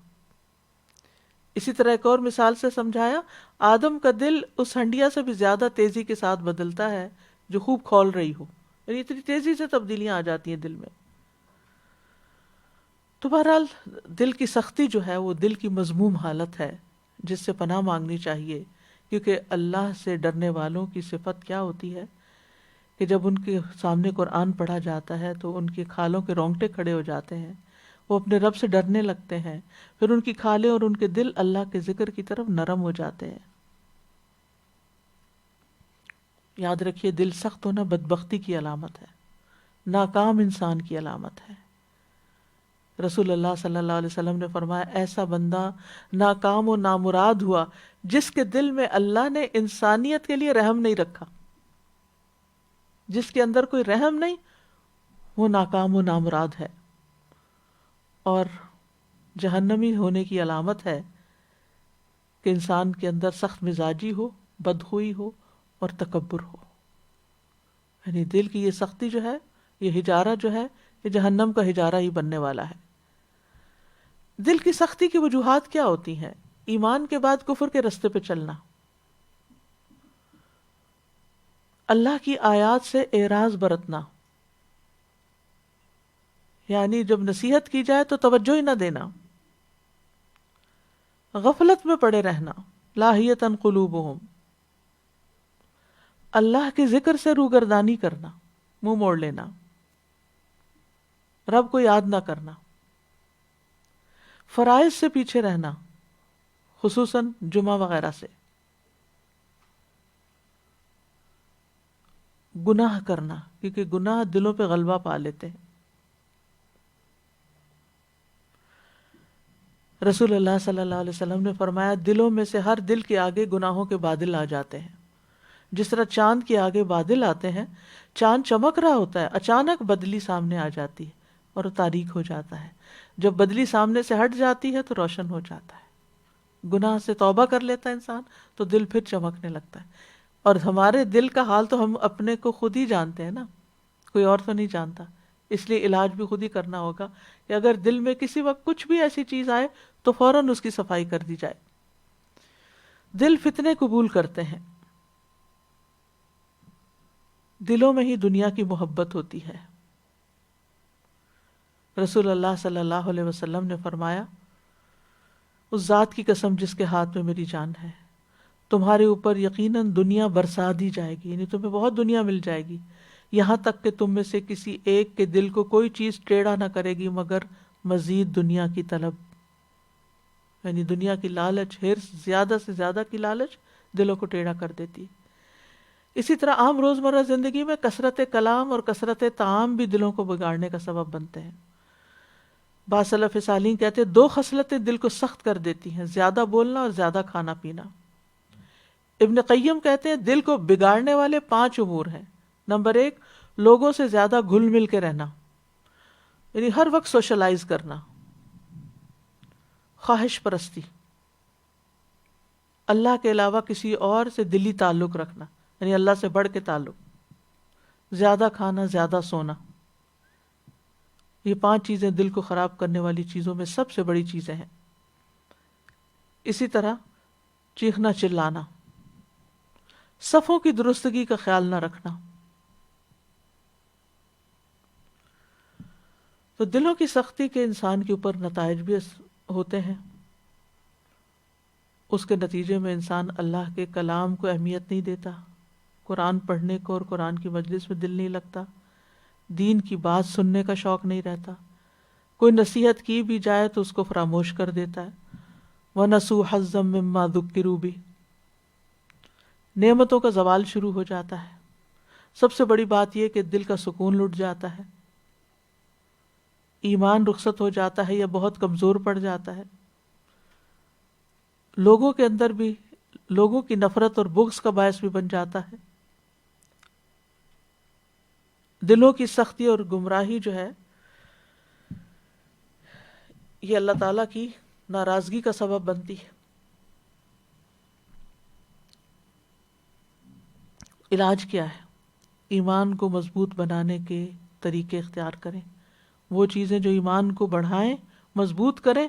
اسی طرح ایک اور مثال سے سمجھایا، آدم کا دل اس ہنڈیا سے بھی زیادہ تیزی کے ساتھ بدلتا ہے جو خوب کھول رہی ہو. یعنی اتنی تیزی سے تبدیلیاں آ جاتی ہیں دل میں. تو بہرحال دل کی سختی جو ہے وہ دل کی مذموم حالت ہے جس سے پناہ مانگنی چاہیے، کیونکہ اللہ سے ڈرنے والوں کی صفت کیا ہوتی ہے کہ جب ان کے سامنے قرآن پڑھا جاتا ہے تو ان کی کھالوں کے رونگٹے کھڑے ہو جاتے ہیں، وہ اپنے رب سے ڈرنے لگتے ہیں، پھر ان کی کھالیں اور ان کے دل اللہ کے ذکر کی طرف نرم ہو جاتے ہیں. یاد رکھیے دل سخت ہونا بدبختی کی علامت ہے، ناکام انسان کی علامت ہے. رسول اللہ صلی اللہ علیہ وسلم نے فرمایا، ایسا بندہ ناکام و نامراد ہوا جس کے دل میں اللہ نے انسانیت کے لیے رحم نہیں رکھا. جس کے اندر کوئی رحم نہیں، وہ ناکام و نامراد ہے، اور جہنمی ہونے کی علامت ہے کہ انسان کے اندر سخت مزاجی ہو، بدخوئی ہو اور تکبر ہو. یعنی دل کی یہ سختی جو ہے، یہ ہجارہ جو ہے، یہ جہنم کا ہجارہ ہی بننے والا ہے. دل کی سختی کی وجوہات کیا ہوتی ہیں؟ ایمان کے بعد کفر کے رستے پہ چلنا، اللہ کی آیات سے اعراض برتنا، یعنی جب نصیحت کی جائے تو توجہ ہی نہ دینا، غفلت میں پڑے رہنا، لاہیتاً قلوبہم، اللہ کے ذکر سے روگردانی کرنا، منہ موڑ لینا، رب کو یاد نہ کرنا، فرائض سے پیچھے رہنا، خصوصاً جمعہ وغیرہ سے، گناہ کرنا، کیونکہ گناہ دلوں پہ غلبہ پا لیتے ہیں. رسول اللہ صلی اللہ علیہ وسلم نے فرمایا، دلوں میں سے ہر دل کے آگے گناہوں کے بادل آ جاتے ہیں. جس طرح چاند کے آگے بادل آتے ہیں، چاند چمک رہا ہوتا ہے، اچانک بدلی سامنے آ جاتی ہے اور تاریک ہو جاتا ہے. جب بدلی سامنے سے ہٹ جاتی ہے تو روشن ہو جاتا ہے. گناہ سے توبہ کر لیتا ہے انسان تو دل پھر چمکنے لگتا ہے. اور ہمارے دل کا حال تو ہم اپنے کو خود ہی جانتے ہیں نا، کوئی اور تو نہیں جانتا. اس لیے علاج بھی خود ہی کرنا ہوگا کہ اگر دل میں کسی وقت کچھ بھی ایسی چیز آئے تو فوراً اس کی صفائی کر دی جائے. دل فتنے قبول کرتے ہیں، دلوں میں ہی دنیا کی محبت ہوتی ہے. رسول اللہ صلی اللہ علیہ وسلم نے فرمایا، اس ذات کی قسم جس کے ہاتھ میں میری جان ہے، تمہارے اوپر یقیناً دنیا برسا دی جائے گی، یعنی تمہیں بہت دنیا مل جائے گی، یہاں تک کہ تم میں سے کسی ایک کے دل کو کوئی چیز ٹیڑھا نہ کرے گی مگر مزید دنیا کی طلب. یعنی دنیا کی لالچ، ہرس، زیادہ سے زیادہ کی لالچ دلوں کو ٹیڑھا کر دیتی. اسی طرح عام روزمرہ زندگی میں کثرت کلام اور کثرت طعام بھی دلوں کو بگاڑنے کا سبب بنتے ہیں. بعض سلف صالحین کہتے ہیں 2 خصلتیں دل کو سخت کر دیتی ہیں، زیادہ بولنا اور زیادہ کھانا پینا۔ ابن قیم کہتے ہیں دل کو بگاڑنے والے 5 امور ہیں۔ نمبر 1، لوگوں سے زیادہ گھل مل کے رہنا، یعنی ہر وقت سوشلائز کرنا، خواہش پرستی، اللہ کے علاوہ کسی اور سے دلی تعلق رکھنا، یعنی اللہ سے بڑھ کے تعلق، زیادہ کھانا، زیادہ سونا۔ یہ 5 چیزیں دل کو خراب کرنے والی چیزوں میں سب سے بڑی چیزیں ہیں۔ اسی طرح چیخنا چلانا، صفوں کی درستگی کا خیال نہ رکھنا۔ تو دلوں کی سختی کے انسان کے اوپر نتائج بھی ہوتے ہیں۔ اس کے نتیجے میں انسان اللہ کے کلام کو اہمیت نہیں دیتا، قرآن پڑھنے کو اور قرآن کی مجلس میں دل نہیں لگتا، دین کی بات سننے کا شوق نہیں رہتا، کوئی نصیحت کی بھی جائے تو اس کو فراموش کر دیتا ہے۔ وَنَسُوا حَظًّا مِّمَّا ذُكِّرُوا بِهِ، نعمتوں کا زوال شروع ہو جاتا ہے۔ سب سے بڑی بات یہ کہ دل کا سکون لٹ جاتا ہے، ایمان رخصت ہو جاتا ہے یا بہت کمزور پڑ جاتا ہے، لوگوں کے اندر بھی لوگوں کی نفرت اور بغض کا باعث بھی بن جاتا ہے۔ دلوں کی سختی اور گمراہی جو ہے یہ اللہ تعالیٰ کی ناراضگی کا سبب بنتی ہے۔ علاج کیا ہے؟ ایمان کو مضبوط بنانے کے طریقے اختیار کریں، وہ چیزیں جو ایمان کو بڑھائیں، مضبوط کریں،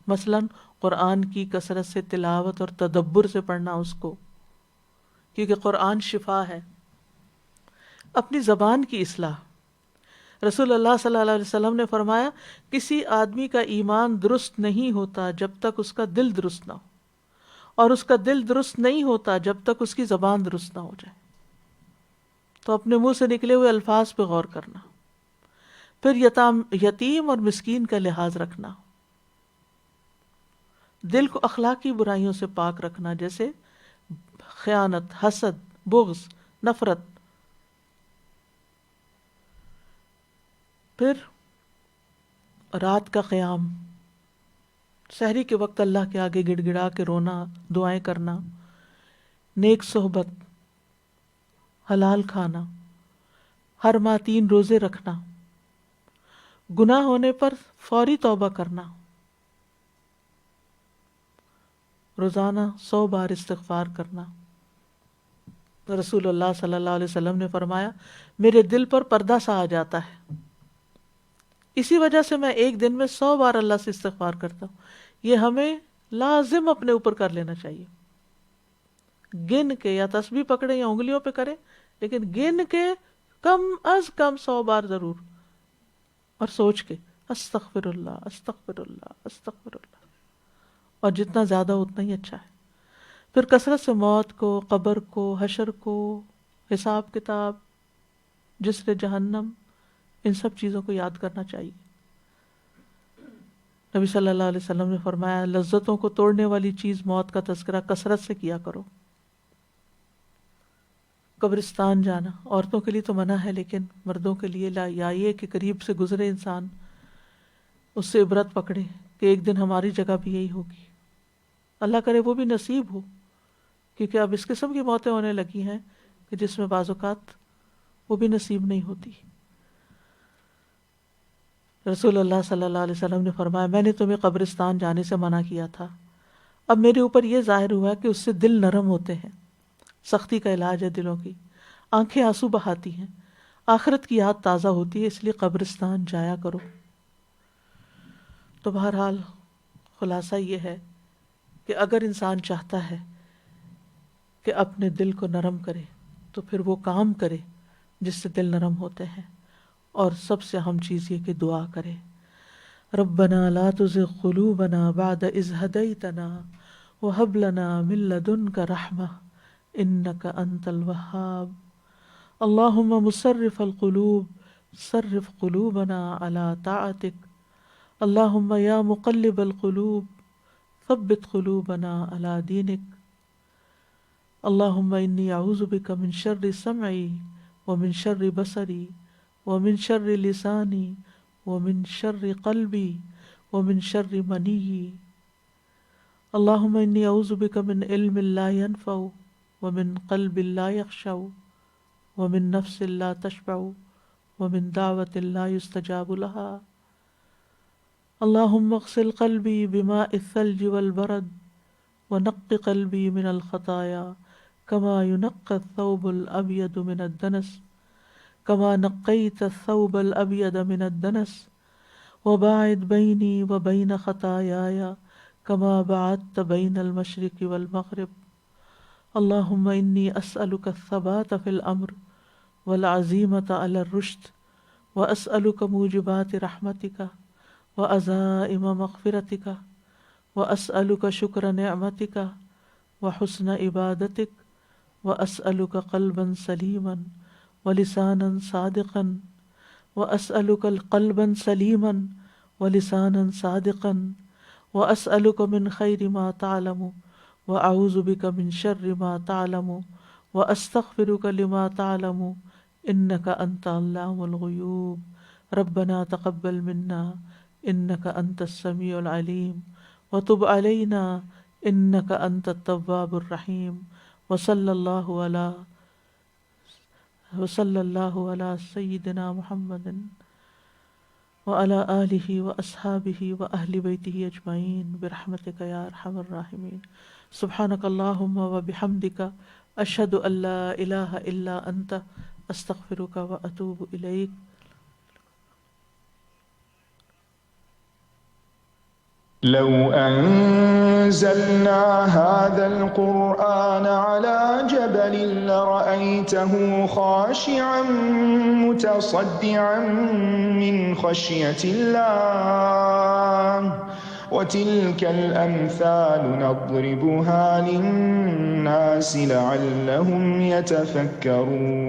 مثلا قرآن کی کثرت سے تلاوت اور تدبر سے پڑھنا اس کو، کیونکہ قرآن شفا ہے۔ اپنی زبان کی اصلاح، رسول اللہ صلی اللہ علیہ وسلم نے فرمایا کسی آدمی کا ایمان درست نہیں ہوتا جب تک اس کا دل درست نہ ہو، اور اس کا دل درست نہیں ہوتا جب تک اس کی زبان درست نہ ہو جائے۔ تو اپنے منہ سے نکلے ہوئے الفاظ پہ غور کرنا، پھر یتیم اور مسکین کا لحاظ رکھنا، دل کو اخلاقی برائیوں سے پاک رکھنا، جیسے خیانت، حسد، بغض، نفرت۔ پھر رات کا قیام، سحری کے وقت اللہ کے آگے گڑ گڑا کے رونا، دعائیں کرنا، نیک صحبت، حلال کھانا، ہر ماہ 3 روزے رکھنا، گناہ ہونے پر فوری توبہ کرنا، روزانہ 100 بار استغفار کرنا۔ رسول اللہ صلی اللہ علیہ وسلم نے فرمایا میرے دل پر پردہ سا آ جاتا ہے، اسی وجہ سے میں ایک دن میں 100 بار اللہ سے استغفار کرتا ہوں۔ یہ ہمیں لازم اپنے اوپر کر لینا چاہیے، گن کے، یا تسبیح پکڑے یا انگلیوں پہ کرے، لیکن گن کے کم از کم 100 بار ضرور، اور سوچ کے استغفر اللہ استغفر اللہ استغفر اللہ، اور جتنا زیادہ اتنا ہی اچھا ہے۔ پھر کثرت سے موت کو، قبر کو، حشر کو، حساب کتاب، جسر جہنم، ان سب چیزوں کو یاد کرنا چاہیے۔ نبی صلی اللہ علیہ وسلم نے فرمایا لذتوں کو توڑنے والی چیز موت کا تذکرہ کثرت سے کیا کرو۔ قبرستان جانا عورتوں کے لیے تو منع ہے، لیکن مردوں کے لیے یا یہ کہ قریب سے گزرے انسان، اس سے عبرت پکڑے کہ ایک دن ہماری جگہ بھی یہی ہوگی، اللہ کرے وہ بھی نصیب ہو، کیونکہ اب اس قسم کی موتیں ہونے لگی ہیں کہ جس میں بعض اوقات وہ بھی نصیب نہیں ہوتی۔ رسول اللہ صلی اللہ علیہ وسلم نے فرمایا میں نے تمہیں قبرستان جانے سے منع کیا تھا، اب میرے اوپر یہ ظاہر ہوا کہ اس سے دل نرم ہوتے ہیں۔ سختی کا علاج ہے دلوں کی، آنکھیں آنسو بہاتی ہیں، آخرت کی یاد تازہ ہوتی ہے، اس لیے قبرستان جایا کرو۔ تو بہرحال خلاصہ یہ ہے کہ اگر انسان چاہتا ہے کہ اپنے دل کو نرم کرے تو پھر وہ کام کرے جس سے دل نرم ہوتے ہیں، اور سب سے اہم چیز یہ کہ دعا کرے، ربنا لا تزغ قلوبنا بعد اذ ہدیتنا وہب لنا من لدنک رحمہ انک انت الوہاب اللہم مصرف القلوب صرف قلوبنا علی طاعتک اللہم یا مقلب القلوب ثبت قلوبنا علی دینک اللہم انی اعوذ بک من شر سمعی ومن شر بصری ومن شر لسانی ومن شر قلبی ومن شر منی اللہم انی اعوذ بک من علم لا ينفع ومن قلب لا يخشع ومن نفس لا تشبع ومن دعوة لا يستجاب لها اللہم اغسل قلبی بماء الثلج والبرد ونق قلبی من الخطایا كما ينقى الثوب الأبيض من الدنس كما نقيت الثوب الأبيض من الدنس وباعد بيني وبين خطاياي كما بعدت بين المشرق والمغرب اللهم إني أسألك الثبات في الأمر والعزيمة على الرشد وأسألك موجبات رحمتك وعزائم مغفرتك وأسألك شكر نعمتك وحسن عبادتك وأسألك قلبا سليما ولسانا صادقا وأسألك قلبا سليما ولسانا صادقا وأسألك من خير ما تعلم وأعوذ بك من شر ما تعلم وأستغفرك لما تعلم إنك أنت علام الغيوب ربنا تقبل منا إنك أنت السميع العليم وتب علينا إنك أنت التواب الرحيم وصلى الله على سيدنا محمد وعلى آله وأصحابه وأهل بيته أجمعين برحمتك يا أرحم الراحمين سبحانك اللهم وبحمدك أشهد أن لا إله إلا أنت أستغفرك وأتوب إليك. لو أنزلنا هذا القرآن على جبل لرأيته خاشعا متصدعا من خشية الله وتلك الأمثال نضربها للناس لعلهم يتفكرون.